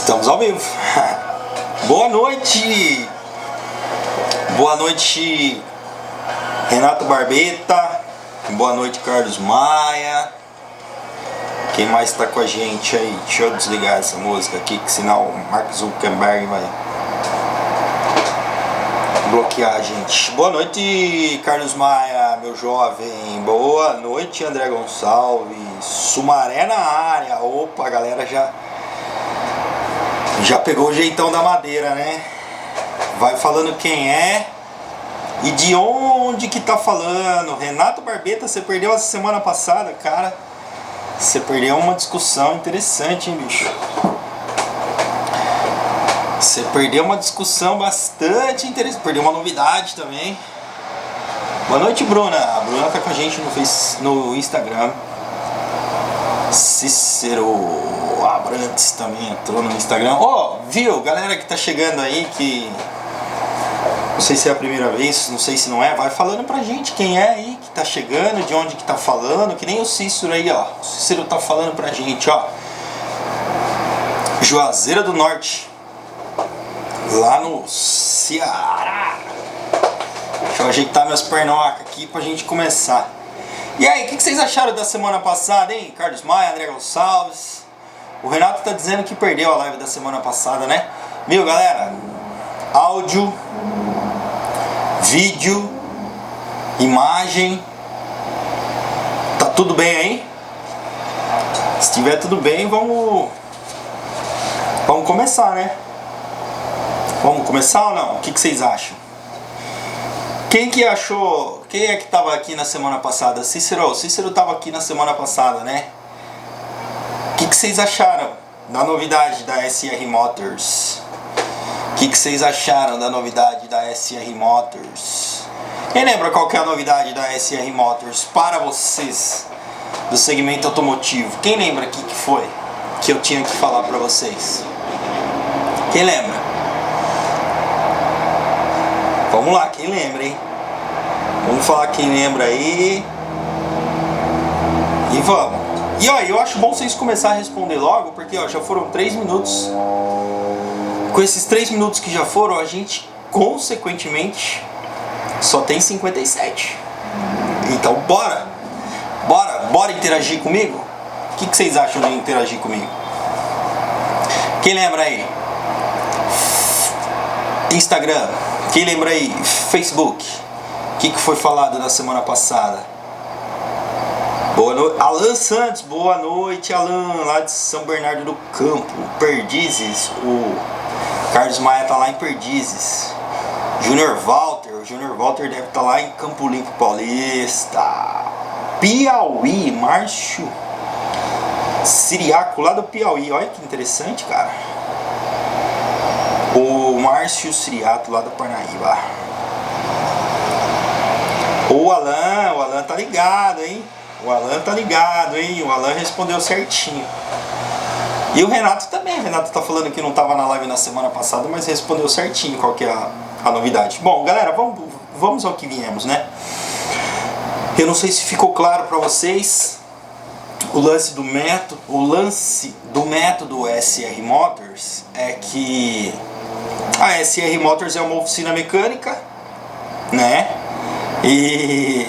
Estamos ao vivo. Boa noite. Boa noite, Renato Barbeta. Boa noite, Carlos Maia. Quem mais está com a gente aí? Deixa eu desligar essa música aqui, que senão o Mark Zuckerberg vai bloquear a gente. Boa noite, Carlos Maia, meu jovem. Boa noite, André Gonçalves. Sumaré na área. Opa, a galera já pegou o jeitão da madeira, né? Vai falando quem é e de onde que tá falando. Renato Barbeta, você perdeu a semana passada, cara. Você perdeu uma discussão interessante, hein, bicho? Você perdeu uma discussão bastante interessante. Perdeu uma novidade também. Boa noite, Bruna. A Bruna tá com a gente no Instagram. Cícero Abrantes também entrou no Instagram. Ó, viu? Galera que tá chegando aí, que não sei se é a primeira vez, não sei se não é, vai falando pra gente quem é aí que tá chegando, de onde que tá falando, que nem o Cícero aí, ó. O Cícero tá falando pra gente, ó. Juazeiro do Norte, lá no Ceará. Deixa eu ajeitar meus pernocas aqui pra gente começar. E aí, o que vocês acharam da semana passada, hein? Carlos Maia, André Gonçalves. O Renato tá dizendo que perdeu a live da semana passada, né? Viu, galera? Áudio, vídeo, imagem. Tá tudo bem aí? Se tiver tudo bem, vamos começar, né? Vamos começar ou não? O que vocês acham? Quem que achou? Quem é que tava aqui na semana passada? Cícero tava aqui na semana passada, né? O que vocês acharam da novidade da SR Motors? O que vocês acharam da novidade da SR Motors? Quem lembra qual que é a novidade da SR Motors para vocês do segmento automotivo? Quem lembra que foi que eu tinha que falar para vocês? Quem lembra? Vamos lá, quem lembra, hein? Vamos falar quem lembra aí. E vamos. E ó, eu acho bom vocês começarem a responder logo, porque ó, já foram 3 minutos. Com esses 3 minutos que já foram, a gente consequentemente só tem 57. Então bora interagir comigo? O que vocês acham de interagir comigo? Quem lembra aí? Instagram. Quem lembra aí? Facebook. O que foi falado na semana passada? Boa noite, Alan Santos, boa noite, Alan, lá de São Bernardo do Campo, Perdizes, o Carlos Maia tá lá em Perdizes. Júnior Walter, o Júnior Walter deve estar lá em Campo Limpo Paulista. Piauí, Márcio Siriaco, lá do Piauí, olha que interessante, cara. O Márcio Siriaco, lá do Parnaíba. O Alan tá ligado, hein? O Alan tá ligado, hein? O Alan respondeu certinho. E o Renato também. O Renato tá falando que não tava na live na semana passada, mas respondeu certinho qual que é a novidade. Bom, galera, vamos ao que viemos, né? Eu não sei se ficou claro para vocês o lance do método SR Motors é que a SR Motors é uma oficina mecânica, né? E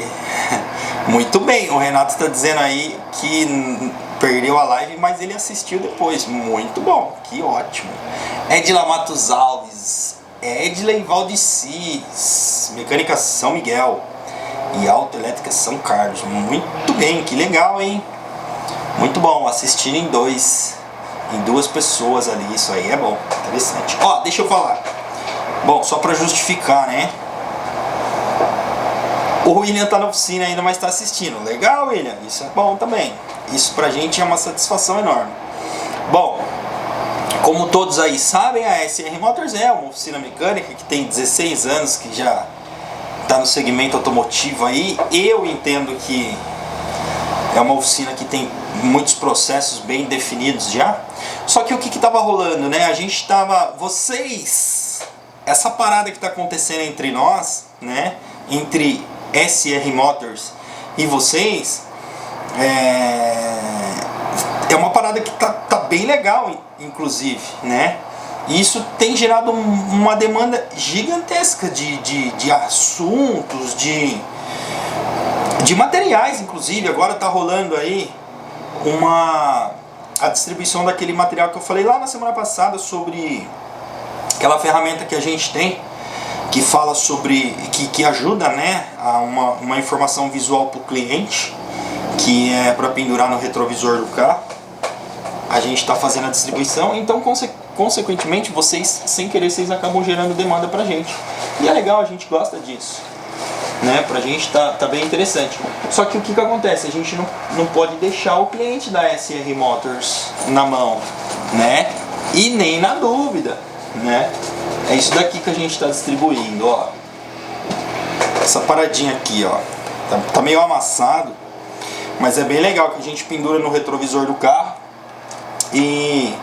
muito bem, o Renato está dizendo aí que perdeu a live, mas ele assistiu depois. Muito bom, que ótimo. Edila Matos Alves, Edley Valdicis, Mecânica São Miguel e Autoelétrica São Carlos. Muito bem, que legal, hein? Muito bom, assistir em duas pessoas ali, isso aí é bom, interessante. Ó, deixa eu falar. Bom, só para justificar, né? O William tá na oficina ainda, mas tá assistindo. Legal, William, isso é bom também. Isso pra gente é uma satisfação enorme. Bom, como todos aí sabem, a SR Motors é uma oficina mecânica que tem 16 anos, que já tá no segmento automotivo aí. Eu entendo que é uma oficina que tem muitos processos bem definidos já. Só que o que tava rolando, né? A gente tava... Essa parada que tá acontecendo entre nós, né? Entre SR Motors e vocês é uma parada que tá bem legal, inclusive, né? E isso tem gerado uma demanda gigantesca de assuntos, de materiais, inclusive. Agora está rolando aí a distribuição daquele material que eu falei lá na semana passada sobre aquela ferramenta que a gente tem, que fala sobre, que ajuda, né, a uma informação visual para o cliente, que é para pendurar no retrovisor do carro. A gente está fazendo a distribuição, então consequentemente vocês, sem querer, vocês acabam gerando demanda pra gente. E é legal, a gente gosta disso, né? Pra gente tá bem interessante. Só que o que acontece? A gente não pode deixar o cliente da SR Motors na mão, né? E nem na dúvida, né? É isso daqui que a gente está distribuindo, ó. Essa paradinha aqui, ó. Tá meio amassado, mas é bem legal, que a gente pendura no retrovisor do carro. E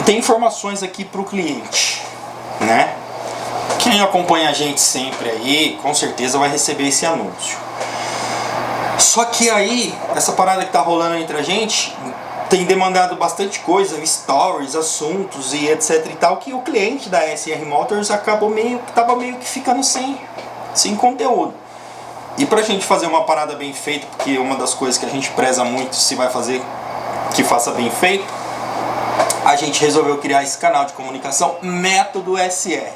tem informações aqui para o cliente, né? Quem acompanha a gente sempre aí, com certeza vai receber esse anúncio. Só que aí, essa parada que tá rolando entre a gente tem demandado bastante coisa, stories, assuntos e etc e tal, que o cliente da SR Motors tava meio que ficando sem conteúdo. E pra gente fazer uma parada bem feita, porque uma das coisas que a gente preza muito, se vai fazer, que faça bem feito, a gente resolveu criar esse canal de comunicação Método SR.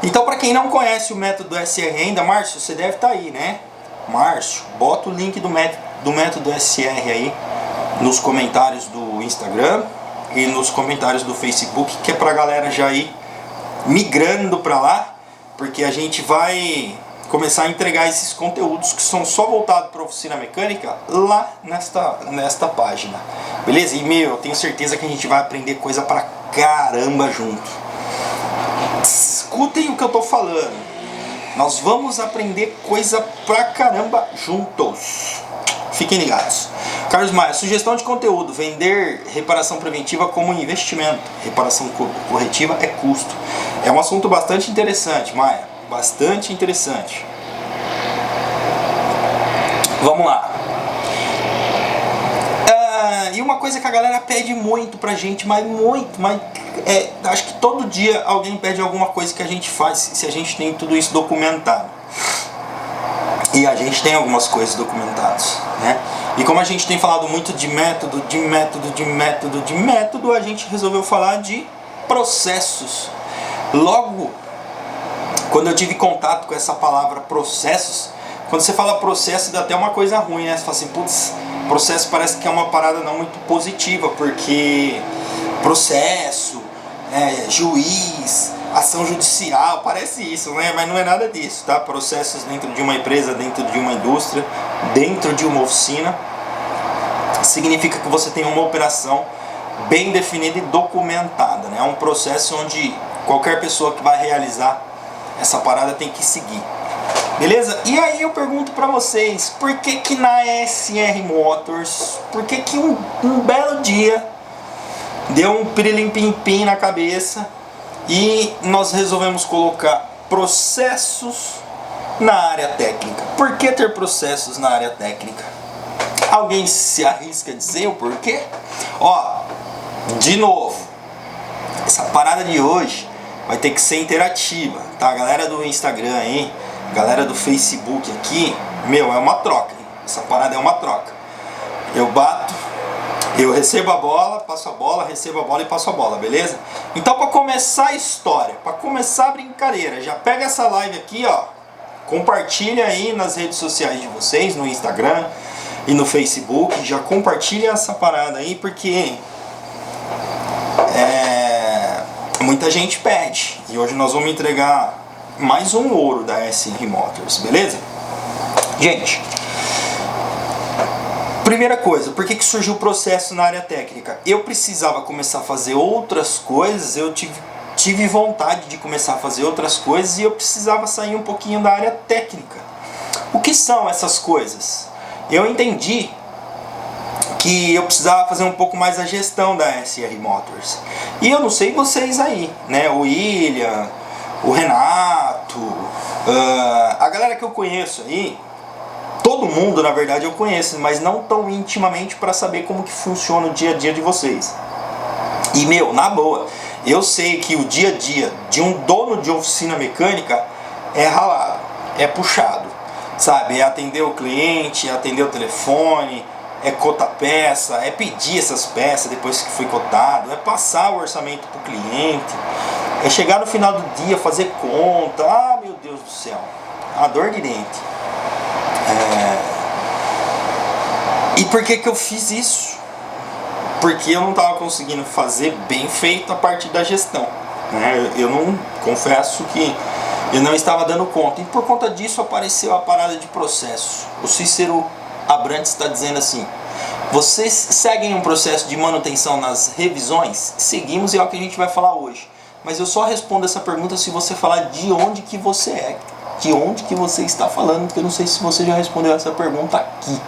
Então, para quem não conhece o Método SR ainda, Márcio, você deve estar aí, né? Márcio, bota o link do Método SR aí nos comentários do Instagram e nos comentários do Facebook, que é pra galera já ir migrando para lá, porque a gente vai começar a entregar esses conteúdos que são só voltados para oficina mecânica lá nesta página, beleza? E eu tenho certeza que a gente vai aprender coisa pra caramba junto. Escutem o que eu tô falando, nós vamos aprender coisa pra caramba juntos, fiquem ligados. Carlos Maia, sugestão de conteúdo: vender reparação preventiva como investimento, reparação corretiva é custo. É um assunto bastante interessante, Maia. Bastante interessante. Vamos lá. E uma coisa que a galera pede muito pra gente, mas acho que todo dia alguém pede alguma coisa que a gente faz, se a gente tem tudo isso documentado. E a gente tem algumas coisas documentadas, né? E como a gente tem falado muito de método, a gente resolveu falar de processos. Logo, quando eu tive contato com essa palavra processos, quando você fala processo dá até uma coisa ruim, né? Você fala assim, putz, processo parece que é uma parada não muito positiva, porque processo, juiz, ação judicial, parece isso, né? Mas não é nada disso, tá? Processos dentro de uma empresa, dentro de uma indústria, dentro de uma oficina, significa que você tem uma operação bem definida e documentada, né? É um processo onde qualquer pessoa que vai realizar essa parada tem que seguir, beleza? E aí eu pergunto pra vocês, por que na SR Motors, por que um belo dia deu um pirilim-pim-pim na cabeça e nós resolvemos colocar processos na área técnica? Por que ter processos na área técnica? Alguém se arrisca a dizer o porquê? Ó, de novo, essa parada de hoje vai ter que ser interativa, tá? Galera do Instagram aí, galera do Facebook aqui, é uma troca, hein? Essa parada é uma troca. Eu bato, eu recebo a bola, passo a bola, recebo a bola e passo a bola, beleza? Então, para começar a história, para começar a brincadeira, já pega essa live aqui, ó, compartilha aí nas redes sociais de vocês, no Instagram e no Facebook, já compartilha essa parada aí, porque muita gente pede, e hoje nós vamos entregar mais um ouro da SR Motors, beleza? Gente, primeira coisa, por que surgiu o processo na área técnica? Eu precisava começar a fazer outras coisas, eu tive vontade de começar a fazer outras coisas e eu precisava sair um pouquinho da área técnica. O que são essas coisas? Eu entendi que eu precisava fazer um pouco mais a gestão da SR Motors. E eu não sei vocês aí, né? O William, o Renato, a galera que eu conheço aí, todo mundo na verdade eu conheço, mas não tão intimamente para saber como que funciona o dia a dia de vocês. E meu, na boa, eu sei que o dia a dia de um dono de oficina mecânica é ralado, é puxado, sabe? É atender o cliente, é atender o telefone, é cotar peça, é pedir essas peças depois que foi cotado, é passar o orçamento para o cliente, é chegar no final do dia, fazer conta. Ah, meu Deus do céu, a dor de dente. E por que eu fiz isso? Porque eu não estava conseguindo fazer bem feito a parte da gestão, né? Eu não, confesso que eu não estava dando conta, e por conta disso apareceu a parada de processo. O Cícero Abrantes está dizendo assim: vocês seguem um processo de manutenção nas revisões? Seguimos, e é o que a gente vai falar hoje. Mas eu só respondo essa pergunta se você falar de onde que você é, de onde que você está falando, porque eu não sei se você já respondeu essa pergunta aqui.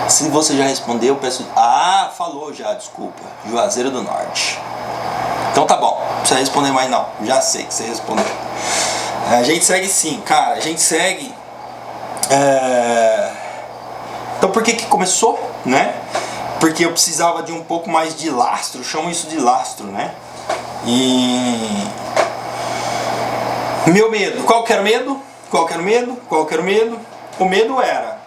Se você já respondeu, eu peço... Ah, falou já, desculpa. Juazeiro do Norte. Então tá bom, não precisa responder mais não. Já sei que você respondeu. A gente segue sim, cara. A gente segue... Então por que começou, né? Porque eu precisava de um pouco mais de lastro. Chamo isso de lastro, né? E... meu medo. Qual que era o medo? Qual que era o medo? Qual que era o medo? O medo era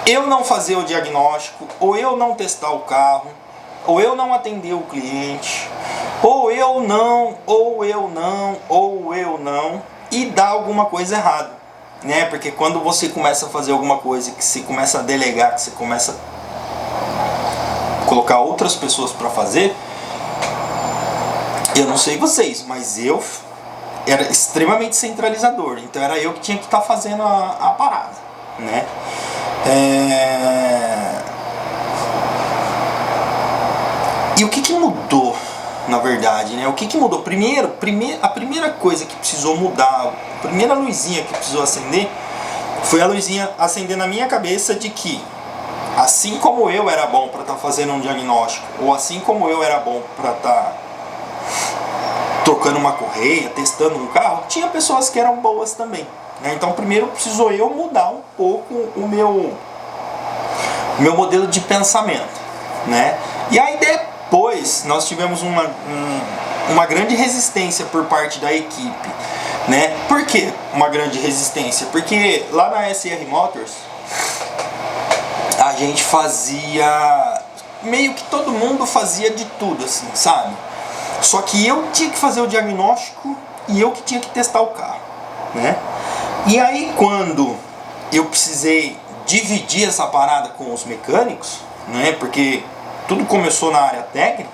eu não fazer o diagnóstico, ou eu não testar o carro, ou eu não atender o cliente, ou eu não, e dar alguma coisa errada, né? Porque quando você começa a fazer alguma coisa, que você começa a delegar, que você começa a colocar outras pessoas para fazer, eu não sei vocês, mas eu era extremamente centralizador, então era eu que tinha que estar fazendo a parada, né? E o que mudou, na verdade, né? O que mudou? A primeira coisa que precisou mudar, a primeira luzinha que precisou acender, foi a luzinha acender na minha cabeça de que, assim como eu era bom para estar fazendo um diagnóstico, ou assim como eu era bom para estar trocando uma correia, testando um carro, tinha pessoas que eram boas também. Então primeiro precisou eu mudar um pouco o meu modelo de pensamento, né? E aí depois nós tivemos uma grande resistência por parte da equipe, né? Por que uma grande resistência? Porque lá na SR Motors a gente fazia, meio que todo mundo fazia de tudo, assim, sabe? Só que eu tinha que fazer o diagnóstico e eu que tinha que testar o carro, né? E aí quando eu precisei dividir essa parada com os mecânicos, né, porque tudo começou na área técnica,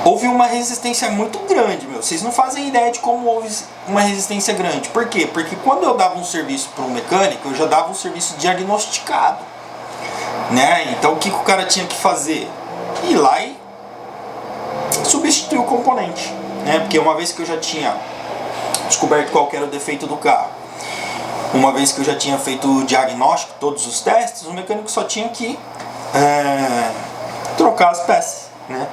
houve uma resistência muito grande, meu. Vocês não fazem ideia de como houve uma resistência grande. Por quê? Porque quando eu dava um serviço para um mecânico, eu já dava um serviço diagnosticado, né? Então o que o cara tinha que fazer? Ir lá e substituir o componente, né? Porque uma vez que eu já tinha descoberto qual era o defeito do carro, uma vez que eu já tinha feito o diagnóstico, todos os testes, o mecânico só tinha que trocar as peças, né?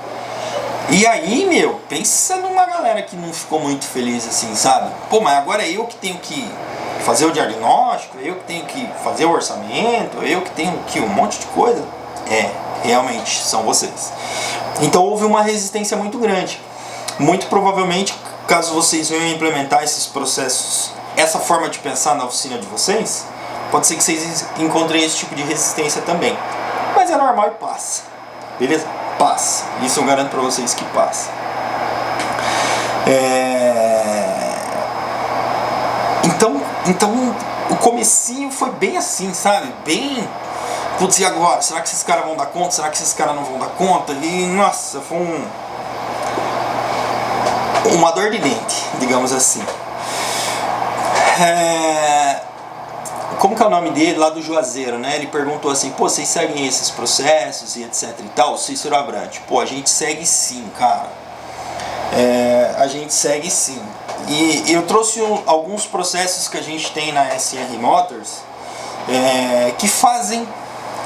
E aí, meu, pensa numa galera que não ficou muito feliz assim, sabe? Pô, mas agora é eu que tenho que fazer o diagnóstico, eu que tenho que fazer o orçamento, eu que tenho que um monte de coisa. Realmente, são vocês. Então houve uma resistência muito grande. Muito provavelmente, caso vocês venham implementar esses processos, essa forma de pensar na oficina de vocês, pode ser que vocês encontrem esse tipo de resistência também. Mas é normal e passa. Beleza? Passa. Isso eu garanto pra vocês que passa. Então o comecinho foi bem assim, sabe? Bem... Putz, e agora? Será que esses caras vão dar conta? Será que esses caras não vão dar conta? E, nossa, foi uma dor de dente, digamos assim. Como que é o nome dele lá do Juazeiro, né? Ele perguntou assim: pô, vocês seguem esses processos e etc e tal? O Cícero Abrantes: pô, a gente segue sim, cara. A gente segue sim. E eu trouxe alguns processos que a gente tem na SR Motors que fazem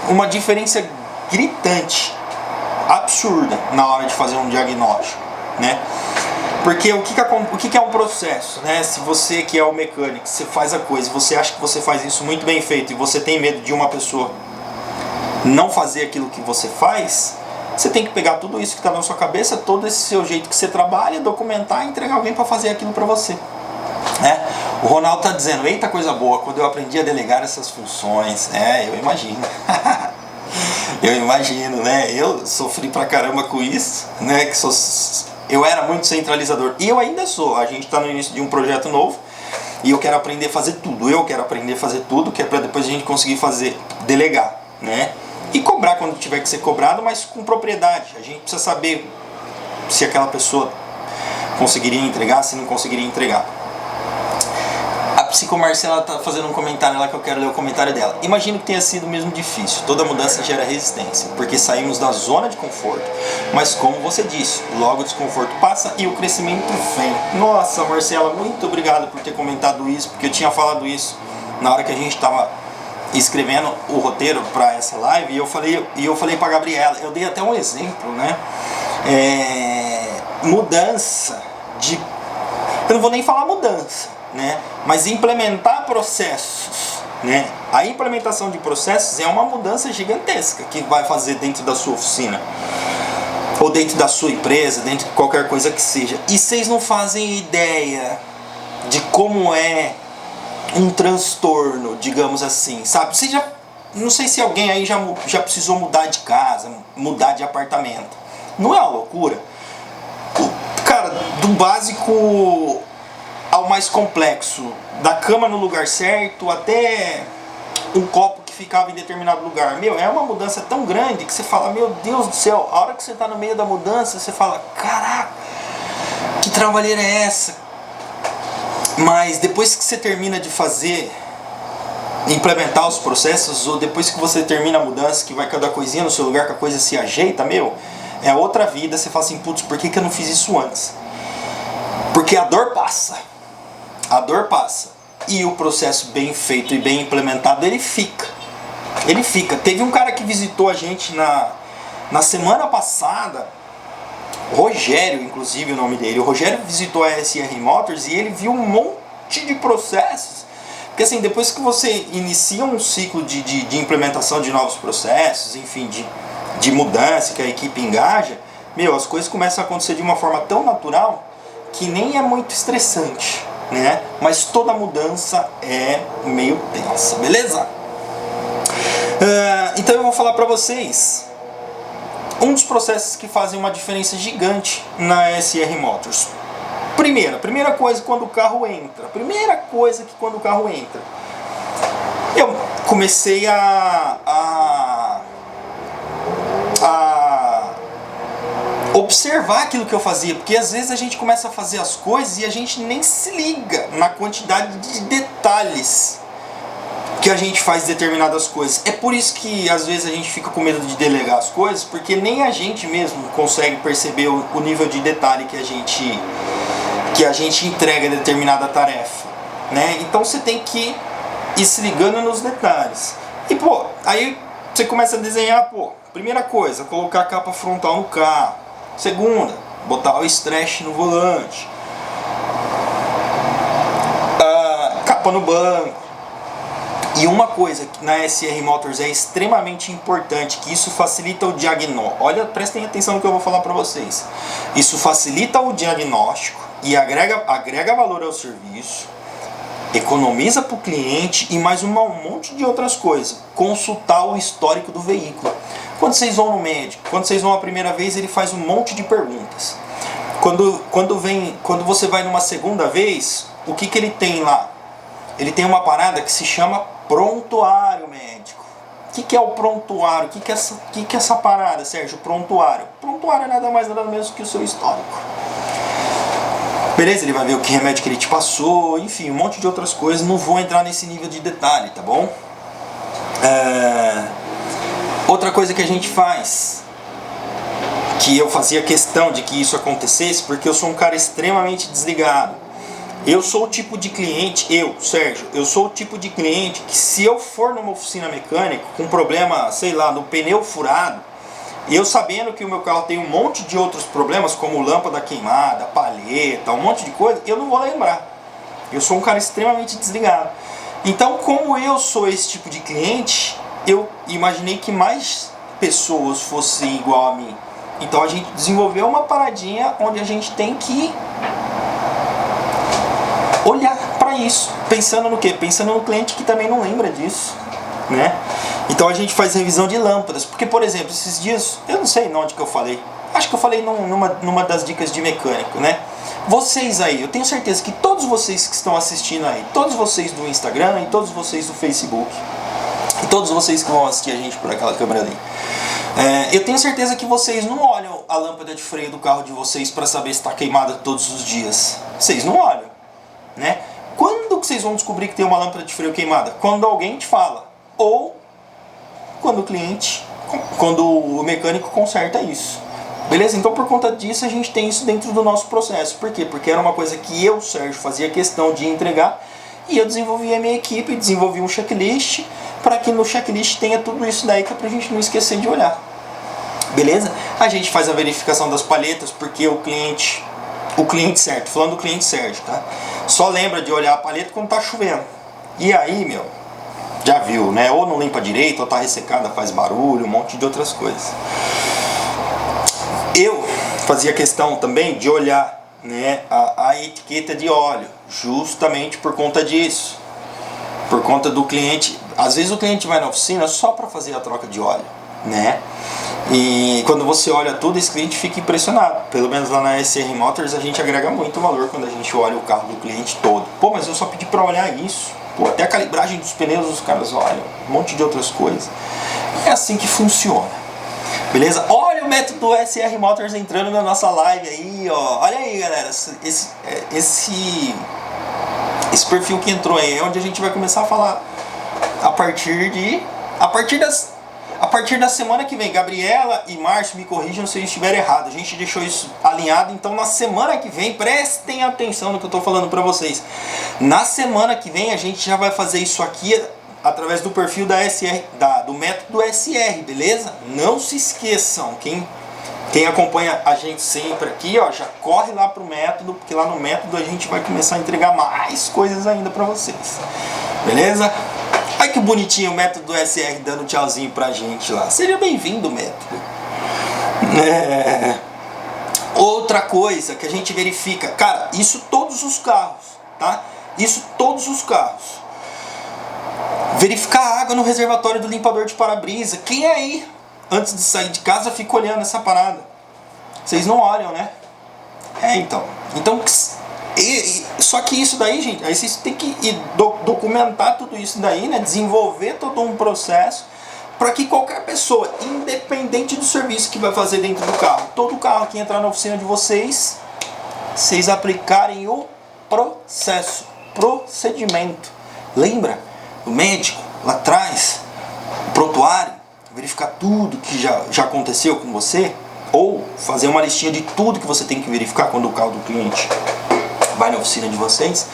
uma diferença gritante, absurda, na hora de fazer um diagnóstico, né? Porque o que é um processo, né? Se você que é o mecânico, você faz a coisa, você acha que você faz isso muito bem feito e você tem medo de uma pessoa não fazer aquilo que você faz, Você tem que pegar tudo isso que está na sua cabeça, todo esse seu jeito que você trabalha, documentar e entregar alguém para fazer aquilo para você. Né? O Ronaldo está dizendo, eita coisa boa, quando eu aprendi a delegar essas funções. Eu imagino. Eu imagino, né? Eu sofri pra caramba com isso, né? Eu era muito centralizador. E eu ainda sou. A gente está no início de um projeto novo e eu quero aprender a fazer tudo. Eu quero aprender a fazer tudo, que é para depois a gente conseguir delegar, né? E cobrar quando tiver que ser cobrado, mas com propriedade. A gente precisa saber se aquela pessoa conseguiria entregar, se não conseguiria entregar. A Psico Marcela está fazendo um comentário lá que eu quero ler o comentário dela. Imagino que tenha sido mesmo difícil. Toda mudança gera resistência, porque saímos da zona de conforto. Mas como você disse, logo o desconforto passa e o crescimento vem. Nossa, Marcela, muito obrigado por ter comentado isso, porque eu tinha falado isso na hora que a gente estava escrevendo o roteiro para essa live, e eu falei para Gabriela, eu dei até um exemplo, né? Mudança de... Eu não vou nem falar mudança, né? Mas implementar processos, né? A implementação de processos é uma mudança gigantesca que vai fazer dentro da sua oficina, ou dentro da sua empresa, dentro de qualquer coisa que seja. E vocês não fazem ideia de como é um transtorno, digamos assim, sabe? Você já, não sei se alguém aí já precisou mudar de casa, mudar de apartamento. Não é uma loucura? Cara, do básico ao mais complexo, da cama no lugar certo até um copo que ficava em determinado lugar. É uma mudança tão grande que você fala, meu Deus do céu, a hora que você está no meio da mudança, você fala, caraca, que trabalheira é essa? Mas depois que você termina de implementar os processos, ou depois que você termina a mudança, que vai cada coisinha no seu lugar, que a coisa se ajeita, é outra vida. Você fala assim, putz, por que eu não fiz isso antes? Porque a dor passa. A dor passa. E o processo bem feito e bem implementado, ele fica. Ele fica. Teve um cara que visitou a gente na semana passada, Rogério, inclusive o nome dele. O Rogério visitou a SR Motors e ele viu um monte de processos. Porque assim, depois que você inicia um ciclo de implementação de novos processos, enfim, de mudança, que a equipe engaja, as coisas começam a acontecer de uma forma tão natural que nem é muito estressante, né? Mas toda mudança é meio tensa, beleza? Então eu vou falar pra vocês um dos processos que fazem uma diferença gigante na SR Motors. Primeira coisa, quando o carro entra. Eu comecei a observar aquilo que eu fazia, porque às vezes a gente começa a fazer as coisas e a gente nem se liga na quantidade de detalhes que a gente faz determinadas coisas. É por isso que às vezes a gente fica com medo de delegar as coisas, porque nem a gente mesmo consegue perceber o nível de detalhe que a gente entrega determinada tarefa, né? Então você tem que ir se ligando nos detalhes. E aí você começa a desenhar, primeira coisa, colocar a capa frontal no carro. Segunda, botar o stretch no volante. Capa no banco. E uma coisa que na SR Motors é extremamente importante, que isso facilita o diagnóstico. Olha, prestem atenção no que eu vou falar para vocês. Isso facilita o diagnóstico e agrega valor ao serviço, economiza para o cliente e mais um monte de outras coisas. Consultar o histórico do veículo. Quando vocês vão no médico, quando vocês vão a primeira vez, ele faz um monte de perguntas. Quando você vai numa segunda vez, o que ele tem lá? Ele tem uma parada que se chama prontuário médico. O que é o prontuário? O que é essa parada, Sérgio? Prontuário. Prontuário é nada mais nada menos que o seu histórico. Beleza? Ele vai ver o que remédio que ele te passou, enfim, um monte de outras coisas. Não vou entrar nesse nível de detalhe, tá bom? Outra coisa que a gente faz, que eu fazia questão de que isso acontecesse, porque eu sou um cara extremamente desligado. Eu sou o tipo de cliente, Sérgio, eu sou o tipo de cliente que se eu for numa oficina mecânica com problema, sei lá, no pneu furado, e eu sabendo que o meu carro tem um monte de outros problemas, como lâmpada queimada, palheta, um monte de coisa, eu não vou lembrar. Eu sou um cara extremamente desligado. Então, como eu sou esse tipo de cliente, eu imaginei que mais pessoas fossem igual a mim. Então a gente desenvolveu uma paradinha onde a gente tem que olhar para isso, pensando no quê? Pensando no cliente que também não lembra disso, né? Então a gente faz revisão de lâmpadas, porque, por exemplo, esses dias, eu não sei onde que eu falei, acho que eu falei numa das dicas de mecânico, né? Vocês aí, eu tenho certeza que todos vocês que estão assistindo aí, todos vocês do Instagram e todos vocês do Facebook, e todos vocês que vão assistir a gente por aquela câmera ali, eu tenho certeza que vocês não olham a lâmpada de freio do carro de vocês para saber se está queimada todos os dias. Vocês não olham, né? Quando que vocês vão descobrir que tem uma lâmpada de freio queimada? Quando alguém te fala, ou quando o mecânico conserta isso. Beleza? Então, por conta disso, a gente tem isso dentro do nosso processo. Por quê? Porque era uma coisa que eu, Sérgio, fazia questão de entregar, e eu desenvolvi a minha equipe, desenvolvi um checklist, para que no checklist tenha tudo isso daí, que é pra gente não esquecer de olhar. Beleza? A gente faz a verificação das palhetas, porque o cliente certo, falando do cliente Sérgio, tá? Só lembra de olhar a palheta quando tá chovendo. E aí, meu, já viu, né? Ou não limpa direito, ou tá ressecada, faz barulho, um monte de outras coisas. Eu fazia questão também de olhar, né, a etiqueta de óleo, justamente por conta disso. Por conta do cliente. Às vezes o cliente vai na oficina só para fazer a troca de óleo, né? E quando você olha tudo, esse cliente fica impressionado. Pelo menos lá na SR Motors a gente agrega muito valor quando a gente olha o carro do cliente todo. Pô, mas eu só pedi para olhar isso. Pô, até a calibragem dos pneus os caras olham, um monte de outras coisas. É assim que funciona. Beleza? Olha o método SR Motors entrando na nossa live aí, ó. Olha aí, galera. Esse perfil que entrou aí é onde a gente vai começar a falar a partir da semana que vem. Gabriela e Márcio, me corrijam se eu estiver errado. A gente deixou isso alinhado, então na semana que vem, prestem atenção no que eu estou falando para vocês. Na semana que vem a gente já vai fazer isso aqui através do perfil da SR, do método SR, beleza? Não se esqueçam, quem acompanha a gente sempre aqui, ó, já corre lá pro método, porque lá no método a gente vai começar a entregar mais coisas ainda para vocês. Beleza? Ai que bonitinho o método SR dando tchauzinho pra gente lá. Seja bem-vindo, método. Outra coisa que a gente verifica, cara, isso todos os carros, tá? Isso todos os carros. Verificar a água no reservatório do limpador de para-brisa. Quem aí, antes de sair de casa, fica olhando essa parada? Vocês não olham, né? Então, só que isso daí, gente, aí vocês têm que documentar tudo isso daí, né? Desenvolver todo um processo para que qualquer pessoa, independente do serviço que vai fazer dentro do carro, todo carro que entrar na oficina de vocês aplicarem o procedimento. Lembra? O médico lá atrás, o prontuário, verificar tudo que já aconteceu com você, ou fazer uma listinha de tudo que você tem que verificar quando o carro do cliente vai na oficina de vocês.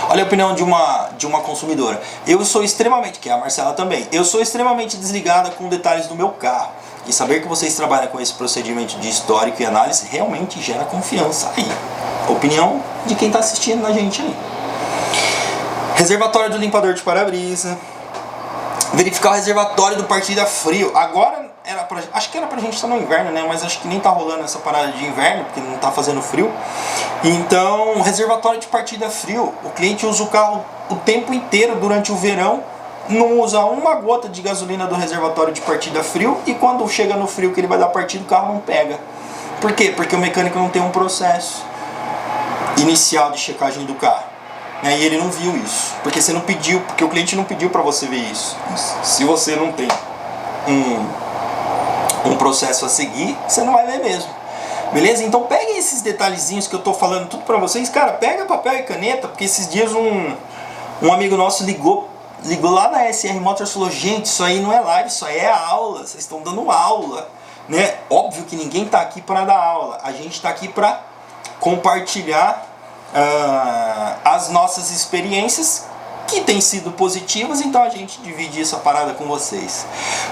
Olha a opinião de uma consumidora. Eu sou extremamente, que é a Marcela também, eu sou extremamente desligada com detalhes do meu carro. E saber que vocês trabalham com esse procedimento de histórico e análise realmente gera confiança aí. Opinião de quem está assistindo a gente aí. Reservatório do limpador de para-brisa. Verificar o reservatório do partida frio. Agora, acho que era pra gente estar no inverno, né? Mas acho que nem tá rolando essa parada de inverno, porque não tá fazendo frio. Então, reservatório de partida frio. O cliente usa o carro o tempo inteiro durante o verão, não usa uma gota de gasolina do reservatório de partida frio, e quando chega no frio que ele vai dar partida, o carro não pega. Por quê? Porque o mecânico não tem um processo inicial de checagem do carro. E ele não viu isso, porque você não pediu, porque o cliente não pediu para você ver isso. Se você não tem um processo a seguir, você não vai ver mesmo. Beleza? Então peguem esses detalhezinhos que eu tô falando tudo para vocês. Cara, pega papel e caneta, porque esses dias um amigo nosso ligou lá na SR Motors e falou: gente, isso aí não é live, isso aí é aula, vocês estão dando aula, né? Óbvio que ninguém tá aqui para dar aula, a gente tá aqui para compartilhar as nossas experiências, que têm sido positivas, então a gente divide essa parada com vocês.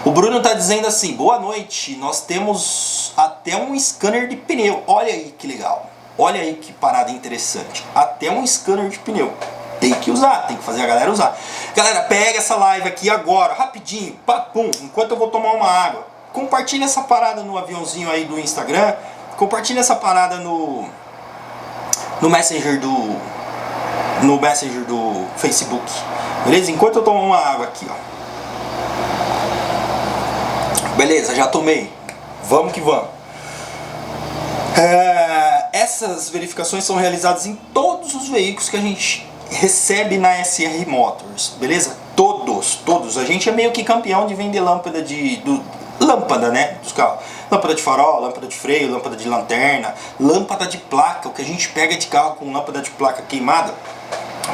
O Bruno tá dizendo assim: boa noite, nós temos até um scanner de pneu. Olha aí que legal, olha aí que parada interessante, até um scanner de pneu. Tem que usar, tem que fazer a galera usar. Galera, pega essa live aqui agora, rapidinho, papum, enquanto eu vou tomar uma água. compartilha essa parada no aviãozinho aí do Instagram, compartilha essa parada no Messenger no Messenger do Facebook, beleza? Enquanto eu tomo uma água aqui, ó. Beleza, já tomei. Vamos que vamos. Essas verificações são realizadas em todos os veículos que a gente recebe na SR Motors, beleza? Todos. A gente é meio que campeão de vender lâmpada lâmpada, né, dos carros. Lâmpada de farol, lâmpada de freio, lâmpada de lanterna, lâmpada de placa, o que a gente pega de carro com lâmpada de placa queimada.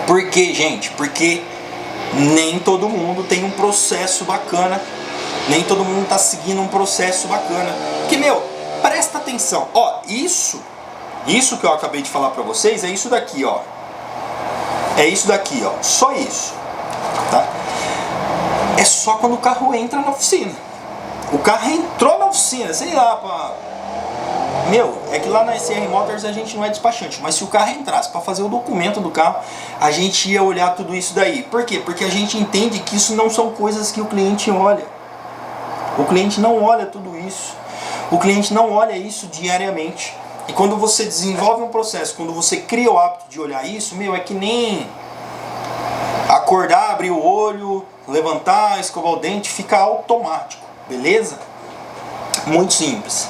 Por quê, gente? Porque nem todo mundo tem um processo bacana, nem todo mundo tá seguindo um processo bacana. Porque, meu, presta atenção, ó, isso que eu acabei de falar pra vocês é isso daqui, ó. É isso daqui, ó, só isso, tá? É só quando o carro entra na oficina. O carro entrou na oficina, sei lá, Meu, é que lá na SR Motors a gente não é despachante, mas se o carro entrasse para fazer o documento do carro, a gente ia olhar tudo isso daí. Por quê? Porque a gente entende que isso não são coisas que o cliente olha. O cliente não olha tudo isso. O cliente não olha isso diariamente. E quando você desenvolve um processo, quando você cria o hábito de olhar isso, meu, é que nem acordar, abrir o olho, levantar, escovar o dente, fica automático. Beleza? Muito simples.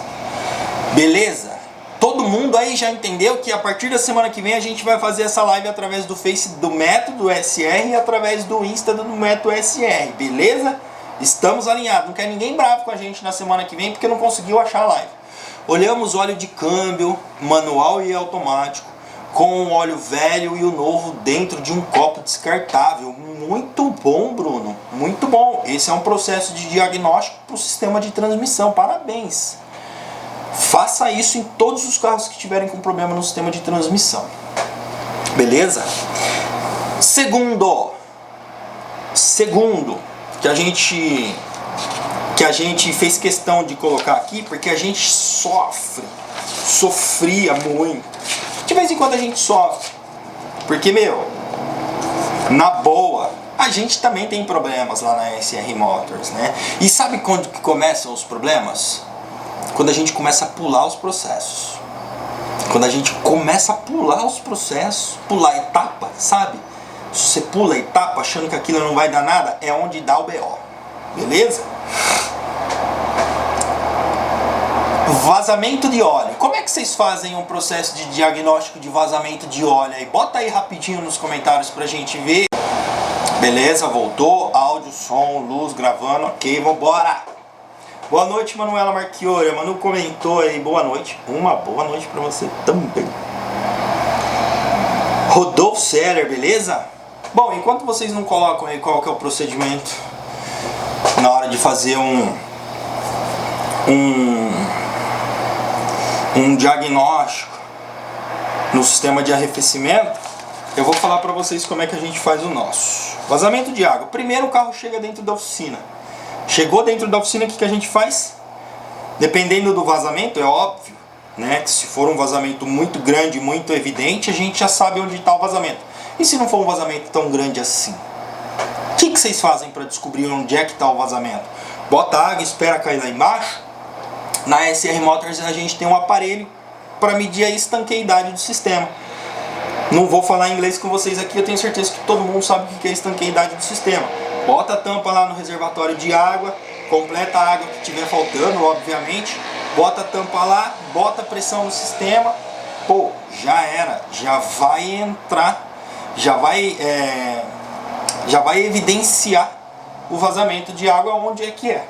Beleza? Todo mundo aí já entendeu que a partir da semana que vem a gente vai fazer essa live através do Face do Método SR e através do Insta do Método SR. Beleza? Estamos alinhados. Não quer ninguém bravo com a gente na semana que vem porque não conseguiu achar a live. Olhamos óleo de câmbio, manual e automático, com o óleo velho e o novo dentro de um copo descartável. Muito bom, Bruno. Muito bom. Esse é um processo de diagnóstico para o sistema de transmissão. Parabéns. Faça isso em todos os carros que tiverem com problema no sistema de transmissão. Beleza? Segundo, que a gente fez questão de colocar aqui, porque a gente sofria muito. De vez em quando a gente sofre, porque, meu, na boa, a gente também tem problemas lá na SR Motors, né? E sabe quando que começam os problemas? Quando a gente começa a pular os processos. Quando a gente começa a pular os processos, pular etapa, sabe? Se você pula etapa achando que aquilo não vai dar nada, é onde dá o BO. Beleza? Vazamento de óleo. Como é que vocês fazem um processo de diagnóstico de vazamento de óleo aí? Bota aí rapidinho nos comentários pra gente ver. Beleza, voltou. Áudio, som, luz, gravando. Ok, vambora. Boa noite, Manuela Marchiori. A Manu comentou aí, boa noite. Uma boa noite pra você também. Rodolfo Seller, beleza? Bom, enquanto vocês não colocam aí qual que é o procedimento na hora de fazer um diagnóstico no sistema de arrefecimento, eu vou falar pra vocês como é que a gente faz o nosso. Vazamento de água. Primeiro o carro chega dentro da oficina. Chegou dentro da oficina, o que a gente faz? Dependendo do vazamento, é óbvio, né, que se for um vazamento muito grande, muito evidente, a gente já sabe onde está o vazamento. E se não for um vazamento tão grande assim? O que vocês fazem para descobrir onde é que está o vazamento? Bota água, espera cair lá embaixo. Na SR Motors a gente tem um aparelho para medir a estanqueidade do sistema. Não vou falar inglês com vocês aqui, eu tenho certeza que todo mundo sabe o que é a estanqueidade do sistema. Bota a tampa lá no reservatório de água, completa a água que estiver faltando, obviamente. Bota a tampa lá, bota a pressão no sistema. Pô, já era, já vai entrar, já vai evidenciar o vazamento de água onde é que é.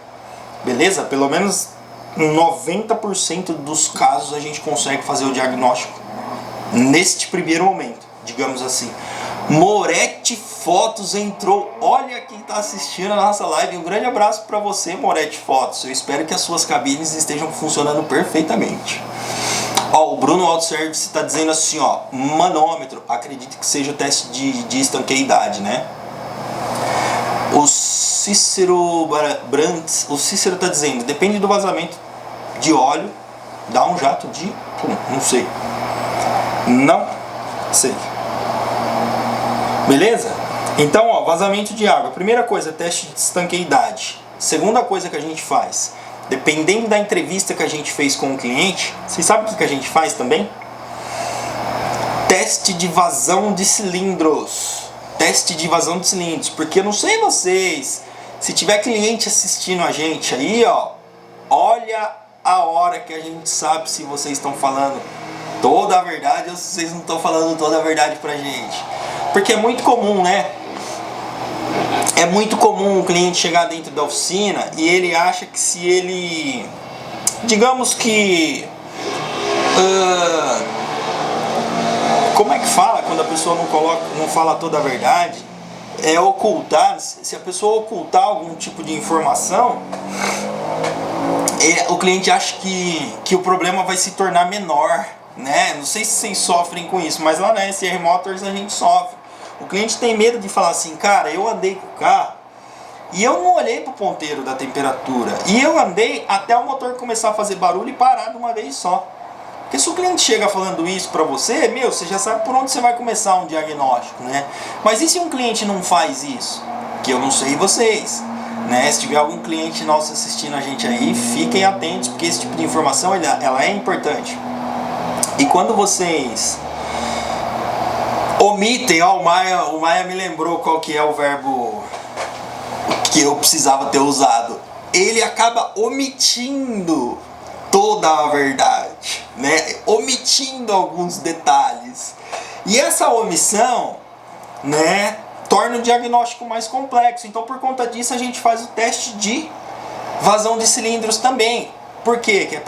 Beleza? Pelo menos 90% dos casos a gente consegue fazer o diagnóstico neste primeiro momento, digamos assim. Moretti Fotos entrou. Olha quem está assistindo a nossa live. Um grande abraço para você, Moretti Fotos. Eu espero que as suas cabines estejam funcionando perfeitamente. Ó, o Bruno Auto Service está dizendo assim, ó, manômetro. Acredito que seja o teste de estanqueidade, né? O Cícero Brandt, o Cícero está dizendo, depende do vazamento de óleo, dá um jato de... não sei. Não sei. Beleza? Então, ó, vazamento de água. Primeira coisa, teste de estanqueidade. Segunda coisa que a gente faz, dependendo da entrevista que a gente fez com o cliente, vocês sabem o que a gente faz também? Teste de vazão de cilindros. Teste de vazão de cilindros. Porque eu não sei vocês, se tiver cliente assistindo a gente aí, ó, olha a hora que a gente sabe se vocês estão falando toda a verdade ou se vocês não estão falando toda a verdade pra gente. Porque é muito comum, né? É muito comum o cliente chegar dentro da oficina e ele acha que se ele... Digamos que... como é que fala quando a pessoa não fala toda a verdade? É ocultar. Se a pessoa ocultar algum tipo de informação, o cliente acha que o problema vai se tornar menor, né? Não sei se vocês sofrem com isso, mas lá na SR Motors a gente sofre. O cliente tem medo de falar assim, cara, eu andei com o carro e eu não olhei pro ponteiro da temperatura. E eu andei até o motor começar a fazer barulho e parar de uma vez só. Porque se o cliente chega falando isso pra você, você já sabe por onde você vai começar um diagnóstico, né? Mas e se um cliente não faz isso? Que eu não sei vocês, né? Se tiver algum cliente nosso assistindo a gente aí, fiquem atentos, porque esse tipo de informação ela é importante. E quando vocês omitem, ó, o Maia me lembrou qual que é o verbo que eu precisava ter usado. Ele acaba omitindo toda a verdade, né? Omitindo alguns detalhes. E essa omissão, né, torna o diagnóstico mais complexo. Então, por conta disso, a gente faz o teste de vazão de cilindros também. Por quê? Que é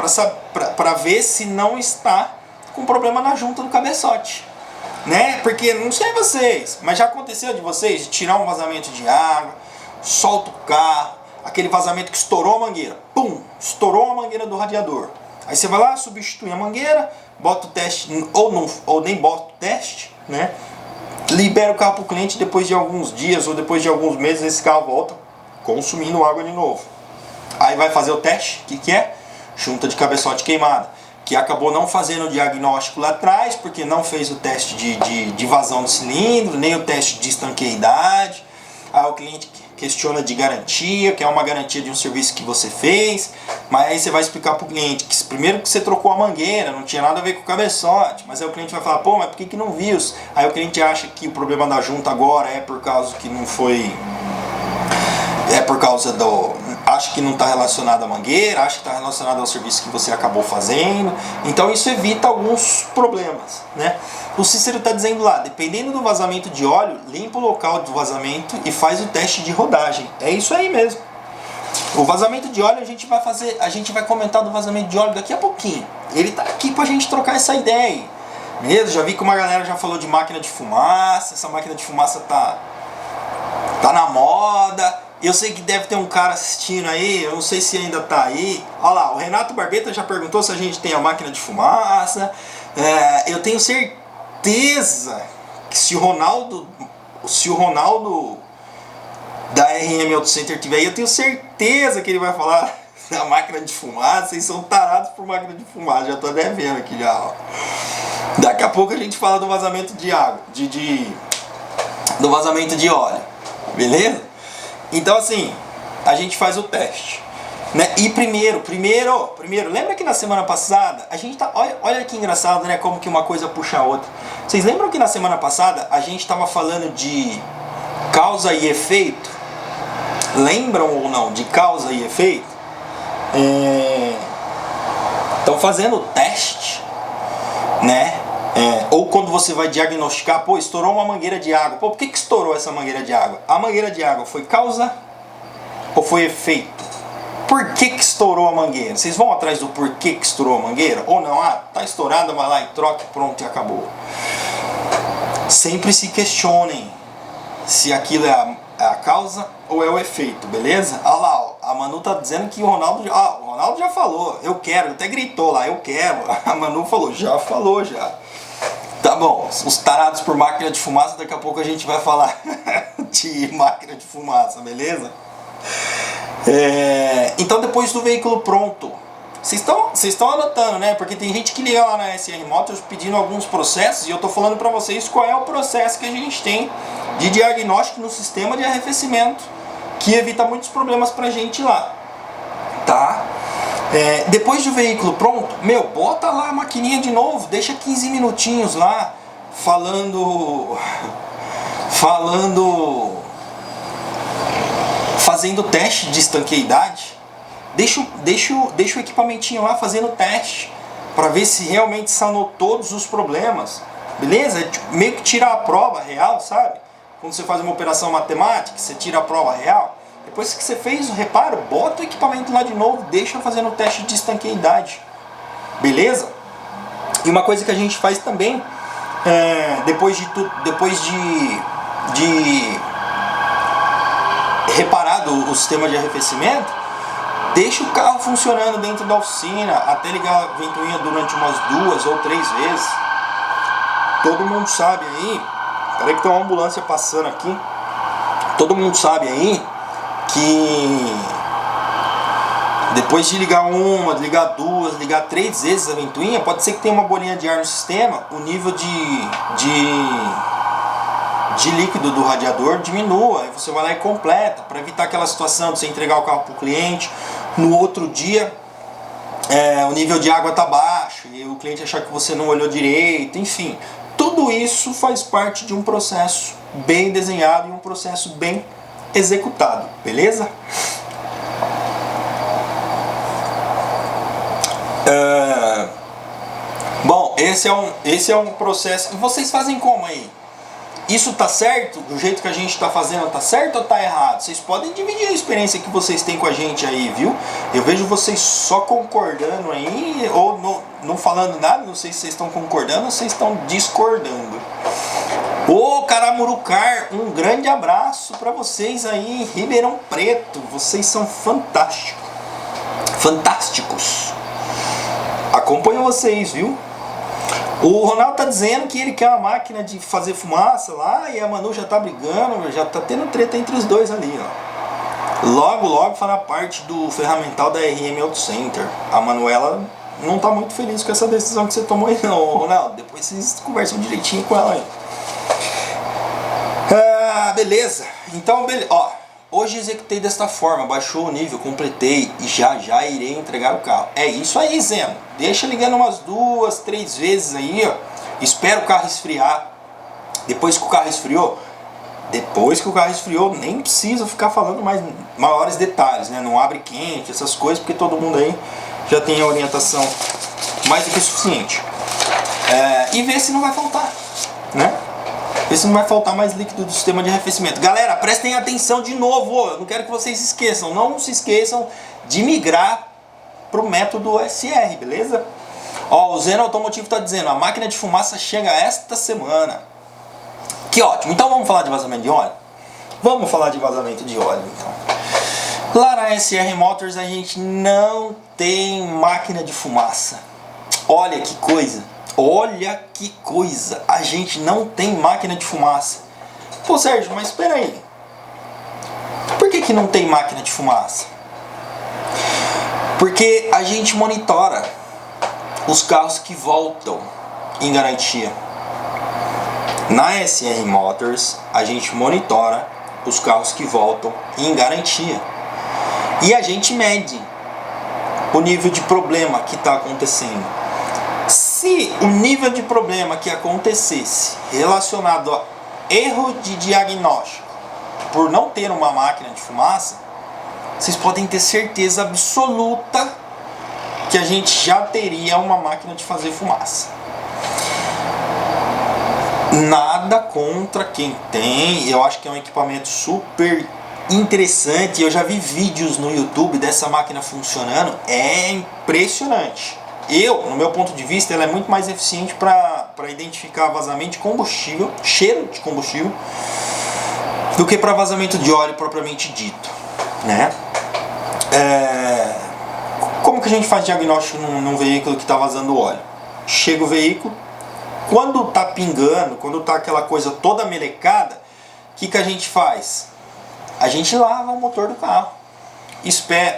para ver se não está com problema na junta do cabeçote, né? Porque, não sei vocês, mas já aconteceu de vocês de tirar um vazamento de água, solta o carro, aquele vazamento que estourou a mangueira, pum, estourou a mangueira do radiador. Aí você vai lá, substitui a mangueira, bota o teste, ou nem bota o teste, né? Libera o carro para o cliente, depois de alguns dias ou depois de alguns meses esse carro volta consumindo água de novo. Aí vai fazer o teste, o que é? Junta de cabeçote queimada, que acabou não fazendo o diagnóstico lá atrás, porque não fez o teste de vazão do cilindro, nem o teste de estanqueidade. Aí o cliente questiona de garantia, que é uma garantia de um serviço que você fez, mas aí você vai explicar para o cliente que primeiro que você trocou a mangueira, não tinha nada a ver com o cabeçote, mas aí o cliente vai falar, pô, mas por que não viu? Aí o cliente acha que o problema da junta agora é por causa que não foi... É por causa do... Acha que não está relacionado à mangueira, acha que está relacionado ao serviço que você acabou fazendo. Então isso evita alguns problemas, né? O Cícero está dizendo lá, dependendo do vazamento de óleo, limpa o local do vazamento e faz o teste de rodagem. É isso aí mesmo. O vazamento de óleo a gente vai comentar do vazamento de óleo daqui a pouquinho. Ele está aqui para a gente trocar essa ideia aí. Beleza? Já vi que uma galera já falou de máquina de fumaça. Essa máquina de fumaça tá na moda. Eu sei que deve ter um cara assistindo aí, eu não sei se ainda tá aí. Olha lá, o Renato Barbeta já perguntou se a gente tem a máquina de fumaça. Eu tenho certeza que se o Ronaldo da RM Auto Center tiver aí, eu tenho certeza que ele vai falar da máquina de fumaça. Vocês são tarados por máquina de fumaça, já tô até vendo aqui já, ó. Daqui a pouco a gente fala do vazamento de água, do vazamento de óleo, beleza? Então assim, a gente faz o teste, né? E primeiro, lembra que na semana passada, a gente tá, olha que engraçado, né? Como que uma coisa puxa a outra. Vocês lembram que na semana passada a gente tava falando de causa e efeito? Lembram ou não de causa e efeito? Estão fazendo o teste, né? Ou quando você vai diagnosticar, pô, estourou uma mangueira de água. Pô, por que estourou essa mangueira de água? A mangueira de água foi causa ou foi efeito? Por que estourou a mangueira? Vocês vão atrás do porquê que estourou a mangueira? Ou não? Ah, tá estourada, vai lá e troca, pronto, e acabou. Sempre se questionem se aquilo é a causa ou é o efeito, beleza? Olha lá, ó, a Manu tá dizendo que o Ronaldo já falou, eu quero, até gritou lá, eu quero. A Manu falou, já falou, já. Tá bom, os tarados por máquina de fumaça, daqui a pouco a gente vai falar de máquina de fumaça, beleza? Então depois do veículo pronto, vocês estão anotando, né? Porque tem gente que liga lá na SR Motors pedindo alguns processos e eu tô falando pra vocês qual é o processo que a gente tem de diagnóstico no sistema de arrefecimento, que evita muitos problemas pra gente lá, tá? Depois do veículo pronto, bota lá a maquininha de novo, deixa 15 minutinhos lá, fazendo teste de estanqueidade. Deixa o equipamentinho lá fazendo teste, para ver se realmente sanou todos os problemas, beleza? Meio que tirar a prova real, sabe? Quando você faz uma operação matemática, você tira a prova real. Depois que você fez o reparo, bota o equipamento lá de novo, deixa fazendo o teste de estanqueidade, beleza? E uma coisa que a gente faz também, depois de reparar o sistema de arrefecimento, deixa o carro funcionando dentro da oficina, até ligar a ventoinha durante umas 2 ou 3 vezes. Todo mundo sabe aí, peraí que tem uma ambulância passando aqui, todo mundo sabe aí que depois de ligar uma, ligar 2, ligar 3 vezes a ventoinha, pode ser que tenha uma bolinha de ar no sistema, o nível de líquido do radiador diminua, aí você vai lá e completa, para evitar aquela situação de você entregar o carro para o cliente, no outro dia o nível de água está baixo, e o cliente achar que você não olhou direito, enfim. Tudo isso faz parte de um processo bem desenhado e um processo bem executado, beleza? Bom, esse é um processo. Vocês fazem como aí? Isso tá certo? Do jeito que a gente tá fazendo, tá certo ou tá errado? Vocês podem dividir a experiência que vocês têm com a gente aí, viu? Eu vejo vocês só concordando aí, ou não falando nada, não sei se vocês estão concordando ou vocês estão discordando. Ô Caramurucar, um grande abraço para vocês aí em Ribeirão Preto. Vocês são fantásticos. Fantásticos. Acompanho vocês, viu? O Ronaldo tá dizendo que ele quer uma máquina de fazer fumaça lá e a Manu já tá brigando, já tá tendo treta entre os dois ali, ó. Logo fará parte do ferramental da RM Auto Center. A Manuela não tá muito feliz com essa decisão que você tomou aí não, Ronaldo. Depois vocês conversam direitinho com ela aí. Beleza. Então, ó. Hoje executei desta forma, baixou o nível, completei e já irei entregar o carro. É isso aí, Zeno. Deixa ligando umas 2, 3 vezes aí, ó. Espera o carro esfriar. Depois que o carro esfriou, nem precisa ficar falando maiores detalhes, né? Não abre quente, essas coisas, porque todo mundo aí já tem a orientação mais do que suficiente. E ver se não vai faltar, né? Ver se não vai faltar mais líquido do sistema de arrefecimento. Galera, prestem atenção de novo. Eu não quero que vocês esqueçam. Não se esqueçam de migrar para o método SR, beleza? Ó, o Zeno Automotivo está dizendo, a máquina de fumaça chega esta semana. Que ótimo. Então vamos falar de vazamento de óleo? Vamos falar de vazamento de óleo, então. Lá na SR Motors a gente não tem máquina de fumaça. Olha que coisa. Olha que coisa, a gente não tem máquina de fumaça. Pô, Sérgio, mas espera aí. Por que não tem máquina de fumaça? Porque a gente monitora os carros que voltam em garantia. Na SR Motors, a gente monitora os carros que voltam em garantia. E a gente mede o nível de problema que está acontecendo. Se o nível de problema que acontecesse relacionado a erro de diagnóstico por não ter uma máquina de fumaça, vocês podem ter certeza absoluta que a gente já teria uma máquina de fazer fumaça. Nada contra quem tem, eu acho que é um equipamento super interessante. Eu já vi vídeos no YouTube dessa máquina funcionando, é impressionante. No meu ponto de vista, ela é muito mais eficiente para identificar vazamento de combustível, cheiro de combustível, do que para vazamento de óleo propriamente dito, né? Como que a gente faz diagnóstico num veículo que está vazando óleo? Chega o veículo, quando está pingando, quando está aquela coisa toda melecada, o que a gente faz? A gente lava o motor do carro.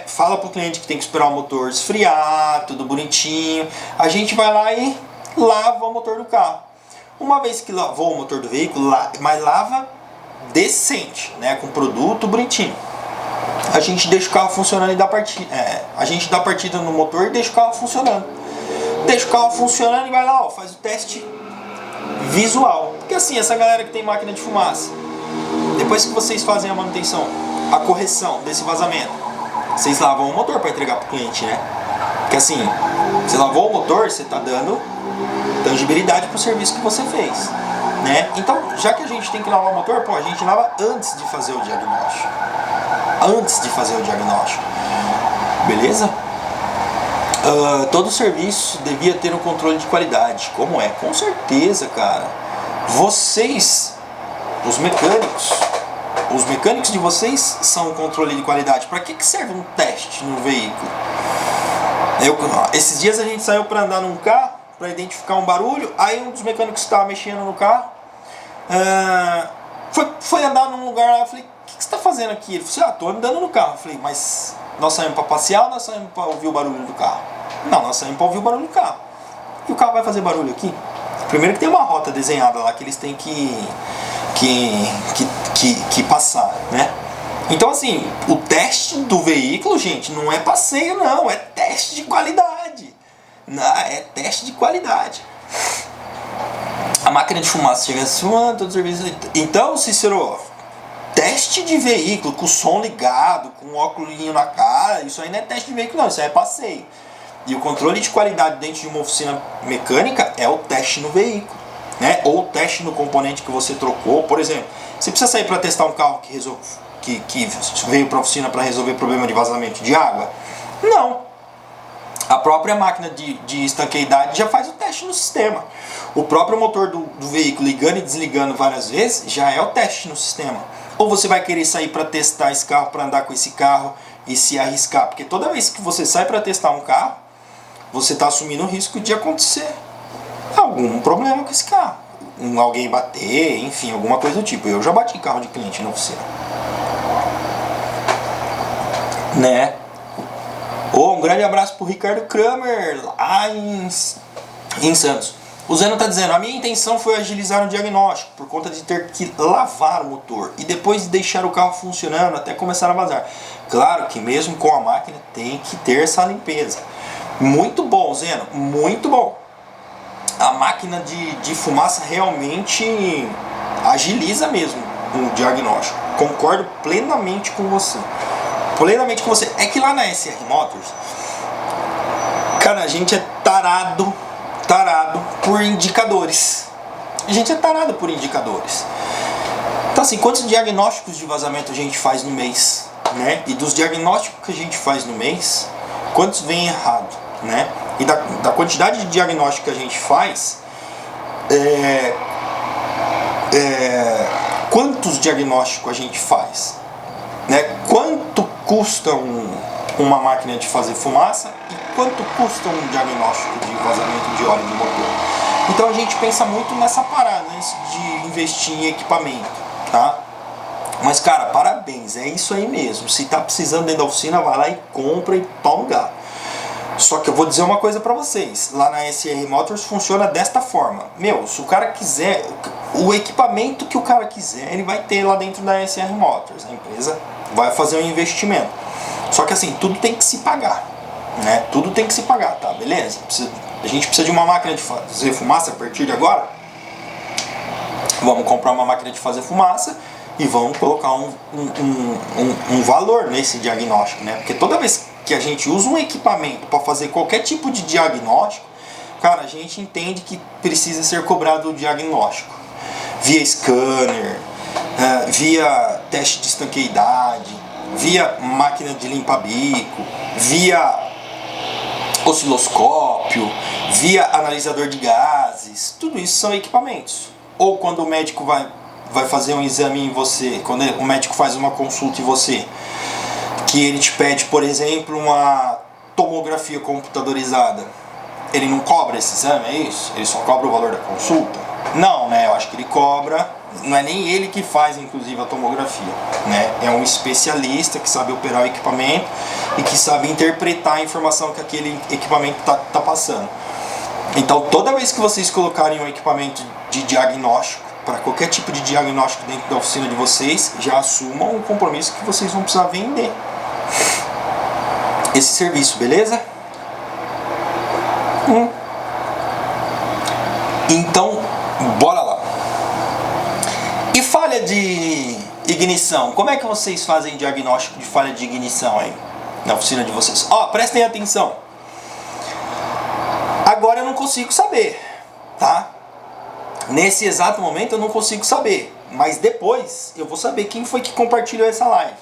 Fala para o cliente que tem que esperar o motor esfriar, tudo bonitinho. A gente vai lá e lava o motor do carro. Uma vez que lavou o motor do veículo, mas lava decente, né, com produto bonitinho. a gente deixa o carro funcionando e dá partida. A gente dá partida no motor e deixa o carro funcionando. Deixa o carro funcionando e vai lá, ó, faz o teste visual. Porque assim, essa galera que tem máquina de fumaça, depois que vocês fazem a manutenção, a correção desse vazamento, vocês lavam o motor para entregar para o cliente, né? Porque assim, você lavou o motor, você está dando tangibilidade para o serviço que você fez, né? Então, já que a gente tem que lavar o motor, pô, a gente lava antes de fazer o diagnóstico. Antes de fazer o diagnóstico, beleza? Todo serviço devia ter um controle de qualidade. Como é? Com certeza, cara. Vocês, os mecânicos de vocês são o controle de qualidade. Para que serve um teste no veículo? Esses dias a gente saiu para andar num carro, para identificar um barulho. Aí um dos mecânicos que estava mexendo no carro foi andar num lugar lá. Eu falei, o que você está fazendo aqui? Ele falou assim, tô andando no carro. Eu falei, mas nós saímos para passear ou nós saímos para ouvir o barulho do carro? Não, nós saímos para ouvir o barulho do carro. E o carro vai fazer barulho aqui? Primeiro que tem uma rota desenhada lá que eles têm que passar, né? Então assim, o teste do veículo, gente, não é passeio não, é teste de qualidade. É teste de qualidade. A máquina de fumaça chega assim, todo o serviço. Então, Cícero, teste de veículo com o som ligado, com o óculos na cara, isso aí não é teste de veículo não, isso aí é passeio. E o controle de qualidade dentro de uma oficina mecânica é o teste no veículo, né? Ou o teste no componente que você trocou. Por exemplo, você precisa sair para testar um carro que veio para a oficina para resolver problema de vazamento de água? Não. A própria máquina de estanqueidade já faz o teste no sistema. O próprio motor do veículo ligando e desligando várias vezes já é o teste no sistema. Ou você vai querer sair para testar esse carro, para andar com esse carro e se arriscar? Porque toda vez que você sai para testar um carro, você está assumindo o risco de acontecer algum problema com esse carro. Alguém bater, enfim, alguma coisa do tipo. Eu já bati carro de cliente na oficina, né? Um grande abraço pro Ricardo Kramer, lá em Santos. O Zeno está dizendo, a minha intenção foi agilizar o diagnóstico, por conta de ter que lavar o motor, e depois de deixar o carro funcionando até começar a vazar. Claro que mesmo com a máquina tem que ter essa limpeza. Muito bom, Zeno, muito bom. A máquina de fumaça realmente agiliza mesmo o diagnóstico. Concordo plenamente com você. Plenamente com você. É que lá na SR Motors, cara, a gente é tarado por indicadores. A gente é tarado por indicadores. Então assim, quantos diagnósticos de vazamento a gente faz no mês, né? E dos diagnósticos que a gente faz no mês, quantos vem errado, né? E da quantidade de diagnóstico que a gente faz, quantos diagnósticos a gente faz, né? Quanto custa uma máquina de fazer fumaça e quanto custa um diagnóstico de vazamento de óleo do motor? Então a gente pensa muito nessa parada, né, de investir em equipamento, tá? Mas cara, parabéns, é isso aí mesmo. Se tá precisando dentro da oficina, vai lá e compra e pau no gato. Só que eu vou dizer uma coisa pra vocês, lá na SR Motors funciona desta forma. Se o cara quiser, o equipamento que o cara quiser, ele vai ter lá dentro da SR Motors. A empresa vai fazer um investimento. Só que assim, tudo tem que se pagar, né? Tudo tem que se pagar, tá? Beleza? A gente precisa de uma máquina de fazer fumaça a partir de agora? Vamos comprar uma máquina de fazer fumaça e vamos colocar um valor nesse diagnóstico, né? Porque toda vez que a gente usa um equipamento para fazer qualquer tipo de diagnóstico, cara, a gente entende que precisa ser cobrado o diagnóstico via scanner, via teste de estanqueidade, via máquina de limpa-bico, via osciloscópio, via analisador de gases. Tudo isso são equipamentos. Ou quando o médico vai fazer um exame em você, quando o médico faz uma consulta em você, que ele te pede, por exemplo, uma tomografia computadorizada, ele não cobra esse exame, é isso? Ele só cobra o valor da consulta? Não, né? Eu acho que ele cobra. Não é nem ele que faz, inclusive, a tomografia, né? É um especialista que sabe operar o equipamento e que sabe interpretar a informação que aquele equipamento tá passando. Então, toda vez que vocês colocarem um equipamento de diagnóstico, para qualquer tipo de diagnóstico dentro da oficina de vocês, já assumam o compromisso que vocês vão precisar vender. esse serviço, beleza? Então, bora lá. E falha de ignição? Como é que vocês fazem diagnóstico de falha de ignição aí na oficina de vocês? Ó, prestem atenção. Agora eu não consigo saber, tá? Nesse exato momento eu não consigo saber, mas depois eu vou saber quem foi que compartilhou essa live.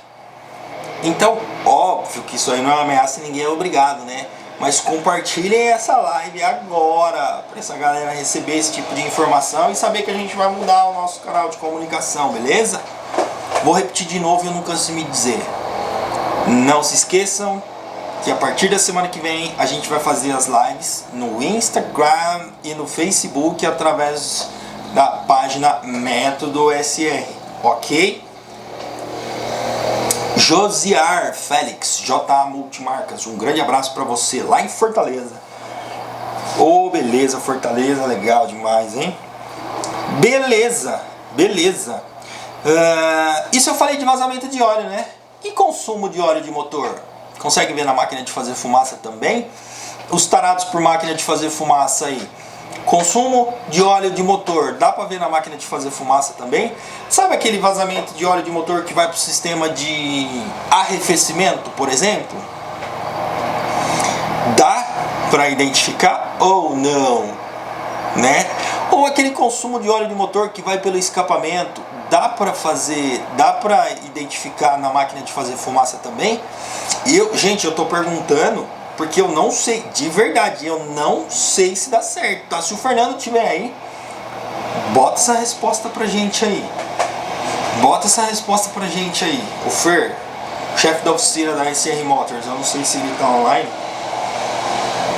Então, óbvio que isso aí não é uma ameaça e ninguém é obrigado, né? Mas compartilhem essa live agora, para essa galera receber esse tipo de informação e saber que a gente vai mudar o nosso canal de comunicação, beleza? Vou repetir de novo e eu não canso de me dizer. Não se esqueçam que a partir da semana que vem a gente vai fazer as lives no Instagram e no Facebook através da página Método SR, ok? Josiar Félix, JA Multimarcas, um grande abraço para você lá em Fortaleza. Ô, beleza, Fortaleza, legal demais, hein? Beleza, beleza. Isso eu falei de vazamento de óleo, né? E consumo de óleo de motor? Consegue ver na máquina de fazer fumaça também? Os tarados por máquina de fazer fumaça aí. Consumo de óleo de motor, dá para ver na máquina de fazer fumaça também? Sabe aquele vazamento de óleo de motor que vai para o sistema de arrefecimento, por exemplo? Dá para identificar ou não, né? Ou aquele consumo de óleo de motor que vai pelo escapamento, dá para identificar na máquina de fazer fumaça também? E gente, eu tô perguntando porque eu não sei, de verdade, eu não sei se dá certo, tá? Se o Fernando tiver aí, bota essa resposta pra gente aí. Bota essa resposta pra gente aí. O Fer, chefe da oficina da SR Motors, eu não sei se ele tá online.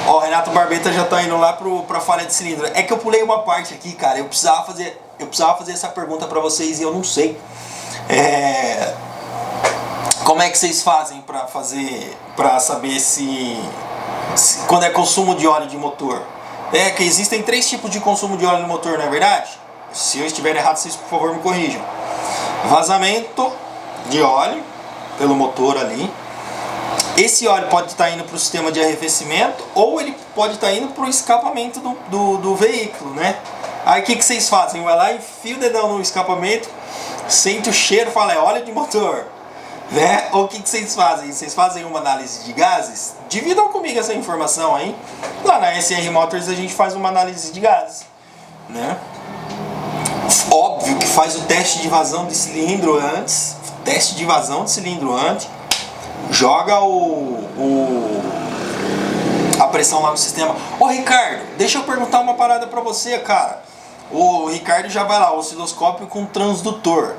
Ó, o Renato Barbeta já tá indo lá pra falha de cilindro. É que eu pulei uma parte aqui, cara, eu precisava fazer essa pergunta pra vocês e eu não sei. Como é que vocês fazem para saber se quando é consumo de óleo de motor? Que existem 3 tipos de consumo de óleo no motor, não é verdade? Se eu estiver errado, vocês por favor me corrijam. Vazamento de óleo pelo motor ali. Esse óleo pode estar indo para o sistema de arrefecimento ou ele pode estar indo para o escapamento do veículo, né? Aí o que vocês fazem? Vai lá, enfia o dedão no escapamento, sente o cheiro e fala, é óleo de motor. Né? Ou o que vocês fazem? Vocês fazem uma análise de gases? Dividam comigo essa informação aí. Lá na SR Motors a gente faz uma análise de gases, né? Óbvio que faz o teste de vazão de cilindro antes. Teste de vazão de cilindro antes. Joga a pressão lá no sistema. Ô Ricardo, deixa eu perguntar uma parada pra você, cara. O Ricardo já vai lá, osciloscópio com transdutor.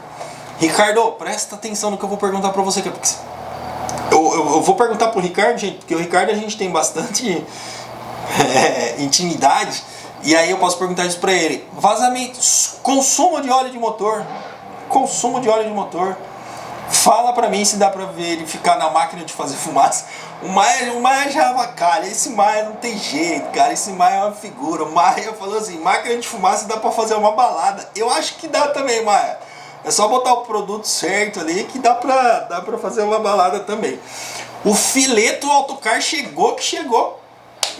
Ricardo, presta atenção no que eu vou perguntar pra você. Eu vou perguntar pro Ricardo, gente, porque o Ricardo a gente tem bastante intimidade. E aí eu posso perguntar isso pra ele. Vazamento, consumo de óleo de motor. Consumo de óleo de motor. Fala pra mim se dá pra verificar na máquina de fazer fumaça. O Maia já avacalha. Esse Maia não tem jeito, cara. Esse Maia é uma figura. O Maia falou assim, máquina de fumaça dá pra fazer uma balada. Eu acho que dá também, Maia. É só botar o produto certo ali que dá pra fazer uma balada também. O Fileto Autocar chegou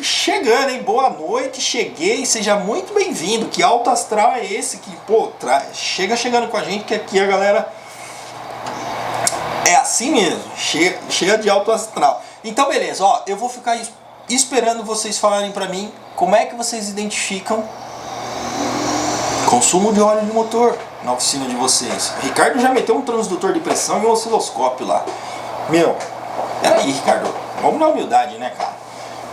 chegando, hein? Boa noite, cheguei, seja muito bem-vindo. Que alto astral é esse que, pô, chegando com a gente, que aqui a galera é assim mesmo, cheia de alto astral. Então beleza, ó, eu vou ficar esperando vocês falarem pra mim como é que vocês identificam consumo de óleo de motor na oficina de vocês. O Ricardo já meteu um transdutor de pressão e um osciloscópio lá. Meu, peraí, Ricardo, vamos na humildade, né, cara?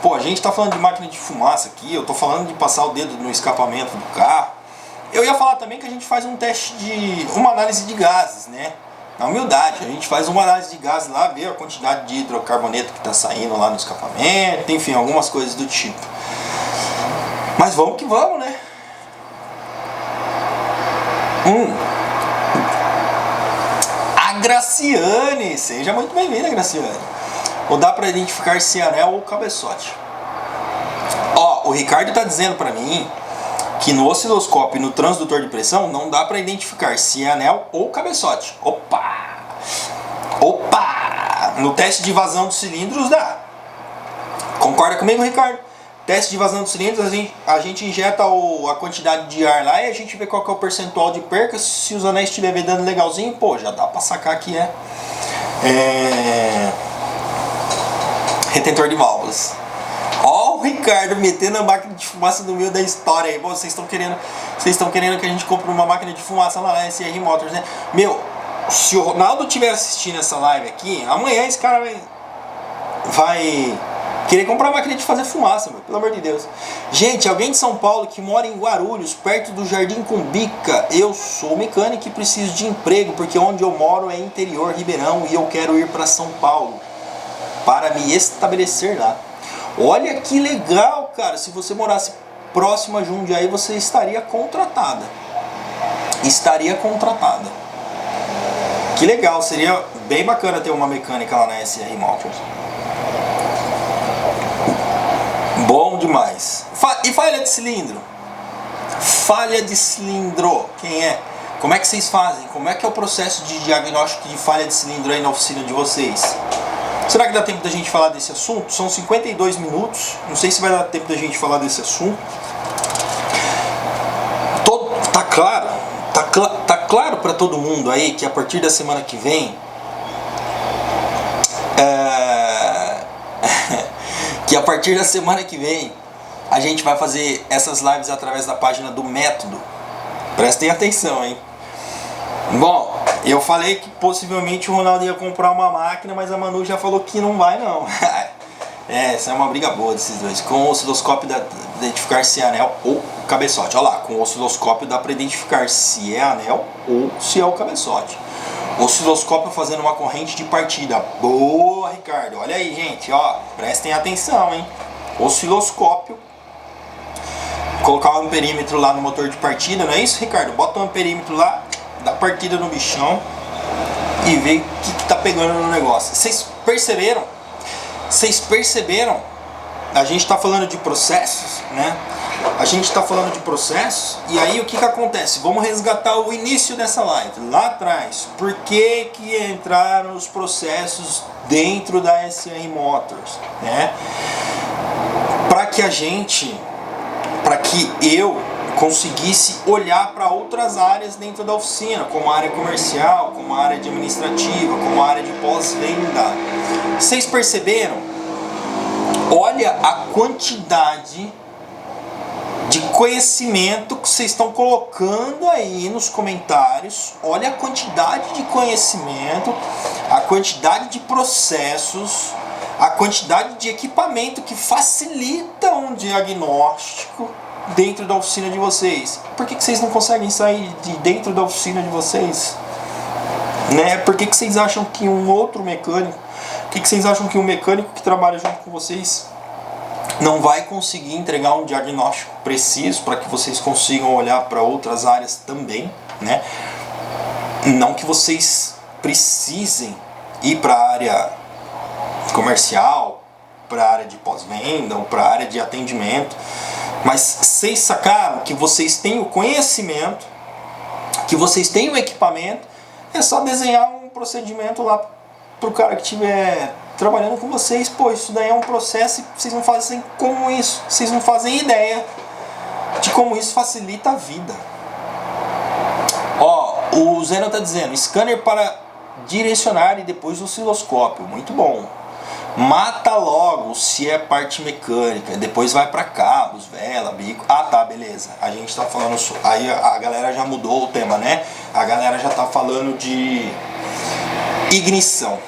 Pô, a gente tá falando de máquina de fumaça aqui, eu tô falando de passar o dedo no escapamento do carro. Eu ia falar também que a gente faz um teste uma análise de gases, né? Na humildade, a gente faz uma análise de gases lá, vê a quantidade de hidrocarboneto que tá saindo lá no escapamento, enfim, algumas coisas do tipo. Mas vamos que vamos, né? A Graciane, seja muito bem-vinda, Graciane. Ou dá para identificar se é anel ou cabeçote? Ó, o Ricardo tá dizendo para mim que no osciloscópio e no transdutor de pressão não dá para identificar se é anel ou cabeçote. Opa! No teste de vazão dos cilindros dá. Concorda comigo, Ricardo? Teste de vazão dos cilindros, a gente injeta a quantidade de ar lá e a gente vê qual que é o percentual de perca. Se os anéis estiver vedando legalzinho, pô, já dá pra sacar que é retentor de válvulas. Ó o Ricardo metendo a máquina de fumaça no meio da história aí. Pô, vocês estão querendo que a gente compre uma máquina de fumaça lá na SR Motors, né? Meu, se o Ronaldo estiver assistindo essa live aqui, amanhã esse cara vai querer comprar máquina de fazer fumaça, meu, pelo amor de Deus. Gente, alguém de São Paulo que mora em Guarulhos, perto do Jardim Cumbica, eu sou mecânico e preciso de emprego, porque onde eu moro é interior, Ribeirão, e eu quero ir para São Paulo para me estabelecer lá. Olha que legal, cara, se você morasse próximo a Jundiaí, você estaria contratada. Que legal, seria bem bacana ter uma mecânica lá na SR Motors. Bom demais. E falha de cilindro? Falha de cilindro, quem é? Como é que vocês fazem? Como é que é o processo de diagnóstico de falha de cilindro aí na oficina de vocês? Será que dá tempo da gente falar desse assunto? São 52 minutos, não sei se vai dar tempo da gente falar desse assunto. Tá claro para todo mundo aí que a partir da semana que vem a gente vai fazer essas lives através da página do Método. Prestem atenção, hein? Bom, eu falei que possivelmente o Ronaldo ia comprar uma máquina, mas a Manu já falou que não vai não. Essa é uma briga boa desses dois. Com o osciloscópio dá pra identificar se é anel ou cabeçote. Olha lá, com o osciloscópio dá para identificar se é anel ou se é o cabeçote. Osciloscópio fazendo uma corrente de partida. Boa, Ricardo. Olha aí, gente, ó, prestem atenção, hein? Osciloscópio. Colocar o amperímetro lá no motor de partida, não é isso, Ricardo? Bota o amperímetro lá, dá partida no bichão e vê o que tá pegando no negócio. Vocês perceberam? A gente está falando de processos, né? E aí o que acontece? Vamos resgatar o início dessa live, lá atrás. Por que entraram os processos dentro da SR Motors, né? Para que eu conseguisse olhar para outras áreas dentro da oficina, como a área comercial, como a área administrativa, como a área de pós-venda. Vocês perceberam? Olha a quantidade de conhecimento que vocês estão colocando aí nos comentários. Olha a quantidade de conhecimento, a quantidade de processos, a quantidade de equipamento que facilita um diagnóstico dentro da oficina de vocês. Por que vocês não conseguem sair de dentro da oficina de vocês? Né? Por que vocês acham que um outro mecânico, vocês acham que um mecânico que trabalha junto com vocês não vai conseguir entregar um diagnóstico preciso para que vocês consigam olhar para outras áreas também, né? Não que vocês precisem ir para a área comercial, para a área de pós-venda ou para a área de atendimento, mas vocês sacaram que vocês têm o conhecimento, que vocês têm o equipamento, é só desenhar um procedimento lá para o cara que estiver trabalhando com vocês. Pô, isso daí é um processo e vocês não fazem como isso, vocês não fazem ideia de como isso facilita a vida. Ó, o Zeno tá dizendo, scanner para direcionar e depois o osciloscópio, muito bom. Mata logo se é parte mecânica, depois vai para cabos, vela, bico. Ah tá, beleza. A gente tá falando, aí a galera já mudou o tema, né? A galera já tá falando de ignição.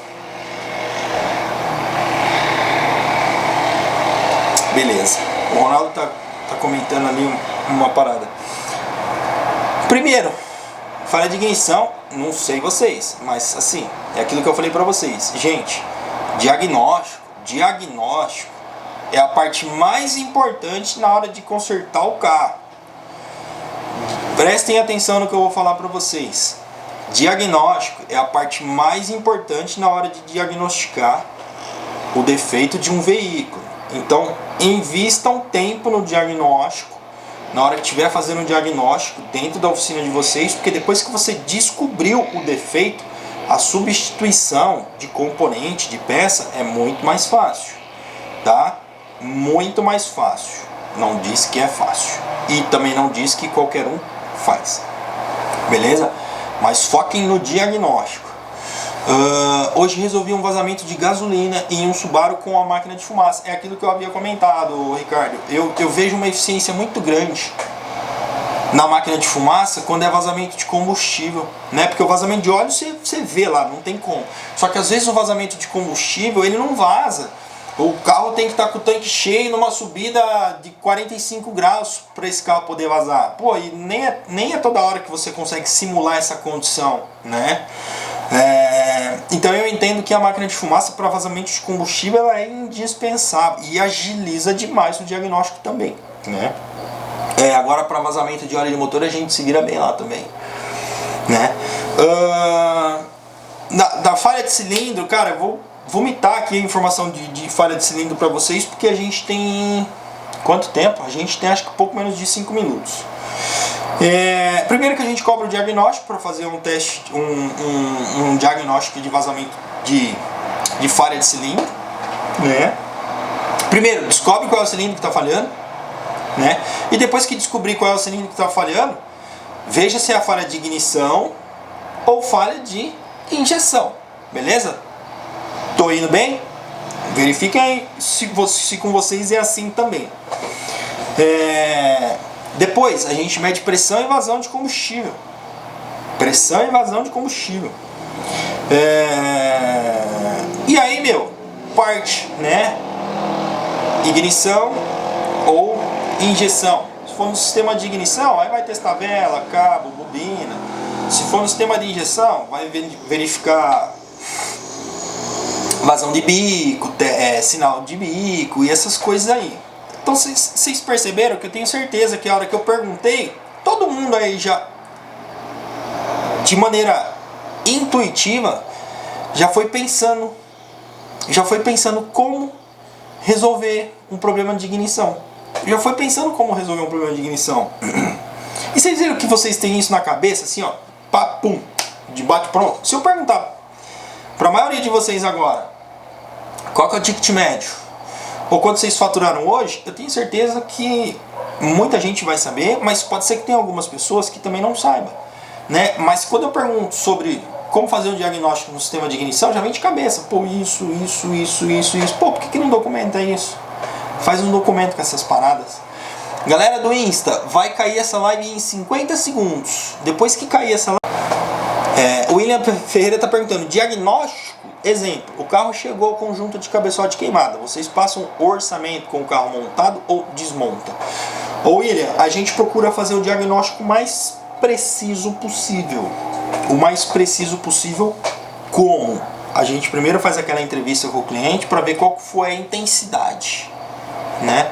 Beleza. O Ronaldo tá comentando ali uma parada. Primeiro, falha de ignição, não sei vocês, mas assim, é aquilo que eu falei pra vocês. Gente, diagnóstico é a parte mais importante na hora de consertar o carro. Prestem atenção no que eu vou falar para vocês. Diagnóstico é a parte mais importante na hora de diagnosticar o defeito de um veículo. Então, invista um tempo no diagnóstico, na hora que estiver fazendo um diagnóstico dentro da oficina de vocês, porque depois que você descobriu o defeito, a substituição de componente, de peça, é muito mais fácil, tá? muito mais fácil. Não disse que é fácil. E também não disse que qualquer um faz. Beleza? Mas foquem no diagnóstico. Hoje resolvi um vazamento de gasolina em um Subaru com a máquina de fumaça. É aquilo que eu havia comentado, Ricardo. Eu vejo uma eficiência muito grande na máquina de fumaça quando é vazamento de combustível, né? Porque o vazamento de óleo você vê lá, não tem como. Só que às vezes o vazamento de combustível ele não vaza. O carro tem que estar com o tanque cheio numa subida de 45 graus para esse carro poder vazar. Pô, e nem é toda hora que você consegue simular essa condição, né? Então eu entendo que a máquina de fumaça para vazamento de combustível ela é indispensável e agiliza demais o diagnóstico também, né? Agora para vazamento de óleo de motor a gente se vira bem lá também, né? Da falha de cilindro, cara, eu vou vomitar aqui a informação de falha de cilindro para vocês, porque a gente tem quanto tempo? A gente tem acho que pouco menos de 5 minutos. Primeiro que a gente cobra o diagnóstico para fazer um teste, um diagnóstico de vazamento de falha de cilindro, né? Primeiro, descobre qual é o cilindro que está falhando, né? E depois que descobrir qual é o cilindro que está falhando, veja se é a falha de ignição ou falha de injeção, beleza? Tô indo bem? Verifiquem se com vocês é assim também. Depois a gente mede pressão e vazão de combustível. Pressão e vazão de combustível. E aí, parte, né? Ignição ou injeção. Se for no sistema de ignição, aí vai testar vela, cabo, bobina. Se for no sistema de injeção, vai verificar vazão de bico, sinal de bico e essas coisas aí. Então vocês perceberam que eu tenho certeza que a hora que eu perguntei, todo mundo aí já, de maneira intuitiva, já foi pensando como resolver um problema de ignição. Já foi pensando como resolver um problema de ignição. E vocês viram que vocês têm isso na cabeça, assim, ó, pum, de bate pronto. Se eu perguntar para a maioria de vocês agora, qual que é o ticket médio? Ou quanto vocês faturaram hoje, eu tenho certeza que muita gente vai saber, mas pode ser que tenha algumas pessoas que também não saibam, né? Mas quando eu pergunto sobre como fazer o diagnóstico no sistema de ignição, já vem de cabeça. Pô, isso. Pô, por que não documenta isso? Faz um documento com essas paradas. Galera do Insta, vai cair essa live em 50 segundos. Depois que cair essa live... o William Ferreira está perguntando, diagnóstico, exemplo, o carro chegou ao conjunto de cabeçote queimada, vocês passam orçamento com o carro montado ou desmonta? Ô William, a gente procura fazer o diagnóstico mais preciso possível. O mais preciso possível como? A gente primeiro faz aquela entrevista com o cliente para ver qual foi a intensidade, né,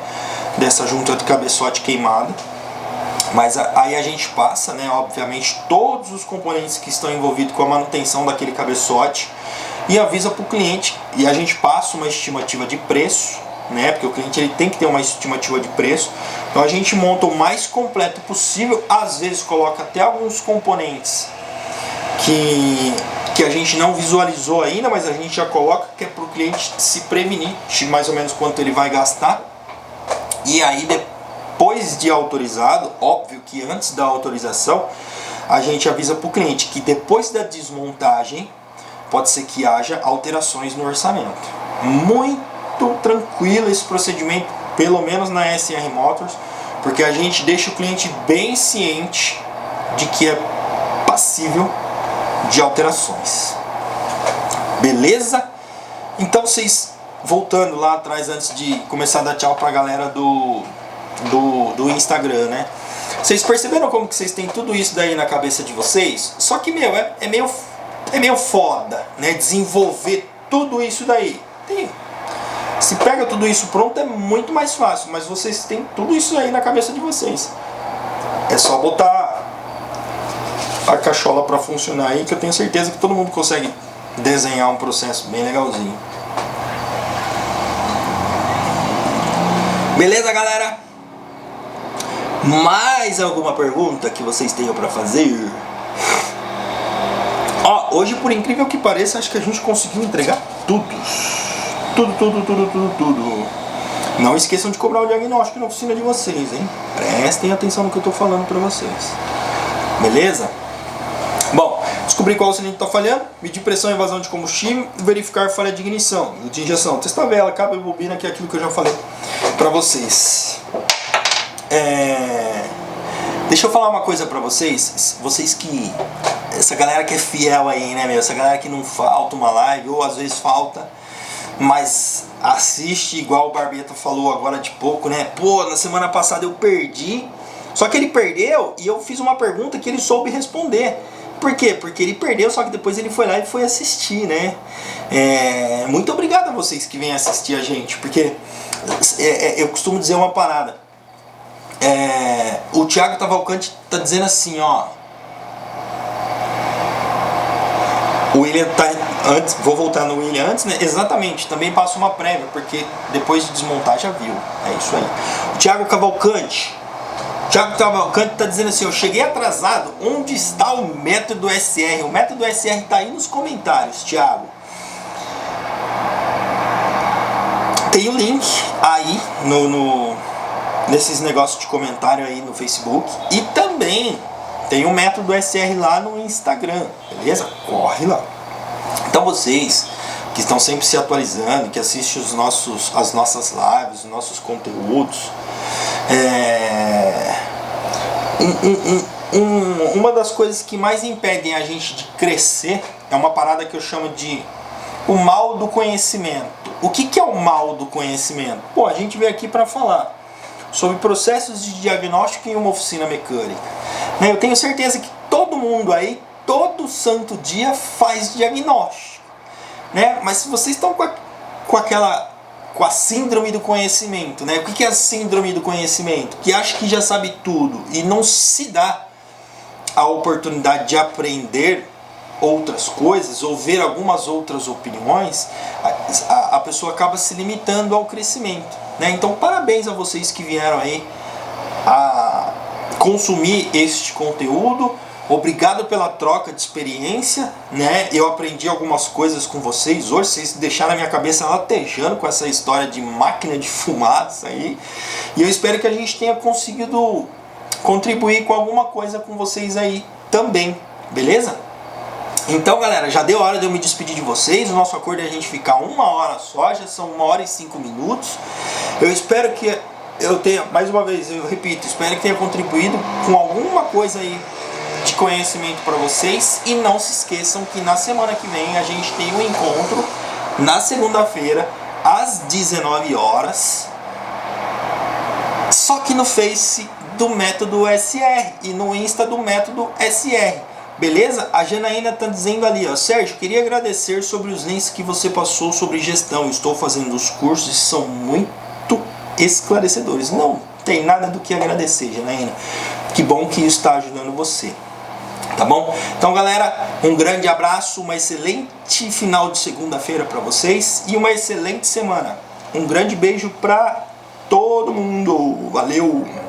dessa junta de cabeçote queimada. Mas aí a gente passa, né, obviamente, todos os componentes que estão envolvidos com a manutenção daquele cabeçote e avisa para o cliente. E a gente passa uma estimativa de preço, né, porque o cliente ele tem que ter uma estimativa de preço. Então a gente monta o mais completo possível. Às vezes coloca até alguns componentes que a gente não visualizou ainda, mas a gente já coloca, que é para o cliente se prevenir de mais ou menos quanto ele vai gastar. E aí depois de autorizado, óbvio que antes da autorização, a gente avisa para o cliente que depois da desmontagem pode ser que haja alterações no orçamento. Muito tranquilo esse procedimento, pelo menos na SR Motors, porque a gente deixa o cliente bem ciente de que é passível de alterações. Beleza? Então vocês, voltando lá atrás, antes de começar a dar tchau pra galera do Instagram, né? Vocês perceberam como que vocês têm tudo isso daí na cabeça de vocês? Só que, é meio foda, né? Desenvolver tudo isso daí. Se pega tudo isso pronto é muito mais fácil, mas vocês têm tudo isso aí na cabeça de vocês. É só botar a cachola para funcionar aí, que eu tenho certeza que todo mundo consegue desenhar um processo bem legalzinho. Beleza, galera? Mais alguma pergunta que vocês tenham para fazer? Hoje, por incrível que pareça, acho que a gente conseguiu entregar tudo. Tudo. Não esqueçam de cobrar o diagnóstico na oficina de vocês, hein? Prestem atenção no que eu tô falando para vocês. Beleza? Bom, descobrir qual cilindro está falhando, medir pressão e evasão de combustível, verificar falha de ignição, de injeção, testar vela, cabo e bobina, que é aquilo que eu já falei para vocês. Deixa eu falar uma coisa para vocês, que essa galera que é fiel aí, né, meu? Essa galera que não falta uma live, ou às vezes falta, mas assiste, igual o Barbeta falou agora de pouco, né? Pô, na semana passada eu perdi, só que ele perdeu e eu fiz uma pergunta que ele soube responder. Por quê? Porque ele perdeu, só que depois ele foi lá e foi assistir, né? Muito obrigado a vocês que vêm assistir a gente, porque eu costumo dizer uma parada. O Thiago Cavalcante tá dizendo assim, ó. O William tá antes, vou voltar no William antes, né? Exatamente, também passa uma prévia, porque depois de desmontar já viu. É isso aí. O Thiago Cavalcante tá dizendo assim, eu cheguei atrasado, onde está o método SR? O método SR tá aí nos comentários, Thiago. Tem o link aí nesses negócios de comentário aí no Facebook. E também tem o método SR lá no Instagram, beleza? Corre lá. Então vocês que estão sempre se atualizando, que assistem as nossas lives, os nossos conteúdos, uma das coisas que mais impedem a gente de crescer é uma parada que eu chamo de o mal do conhecimento. O que é o mal do conhecimento? Pô, a gente veio aqui para falar sobre processos de diagnóstico em uma oficina mecânica. Eu tenho certeza que todo mundo aí, todo santo dia, faz diagnóstico, né? Mas se vocês estão com a síndrome do conhecimento, né? O que é a síndrome do conhecimento? Que acha que já sabe tudo e não se dá a oportunidade de aprender outras coisas ou ver algumas outras opiniões, a pessoa acaba se limitando ao crescimento, né? Então parabéns a vocês que vieram aí a consumir este conteúdo. Obrigado pela troca de experiência, né? Eu aprendi algumas coisas com vocês hoje. Vocês deixaram a minha cabeça latejando com essa história de máquina de fumaça aí. E eu espero que a gente tenha conseguido contribuir com alguma coisa com vocês aí também, beleza? Então, galera, já deu hora de eu me despedir de vocês. O nosso acordo é a gente ficar 1 hora só, já são 1 hora e 5 minutos. Eu espero que eu tenha, mais uma vez, eu repito, espero que tenha contribuído com alguma coisa aí de conhecimento para vocês. E não se esqueçam que na semana que vem a gente tem um encontro na segunda-feira às 19 horas, só que no Face do método SR e no Insta do método SR, beleza? A Janaína tá dizendo ali, ó, Sérgio, queria agradecer sobre os links que você passou sobre gestão. Estou fazendo os cursos e são muito esclarecedores. Não tem nada do que agradecer, Janaína. Que bom que isso está ajudando você. Tá bom? Então, galera, um grande abraço, uma excelente final de segunda-feira para vocês e uma excelente semana. Um grande beijo para todo mundo. Valeu!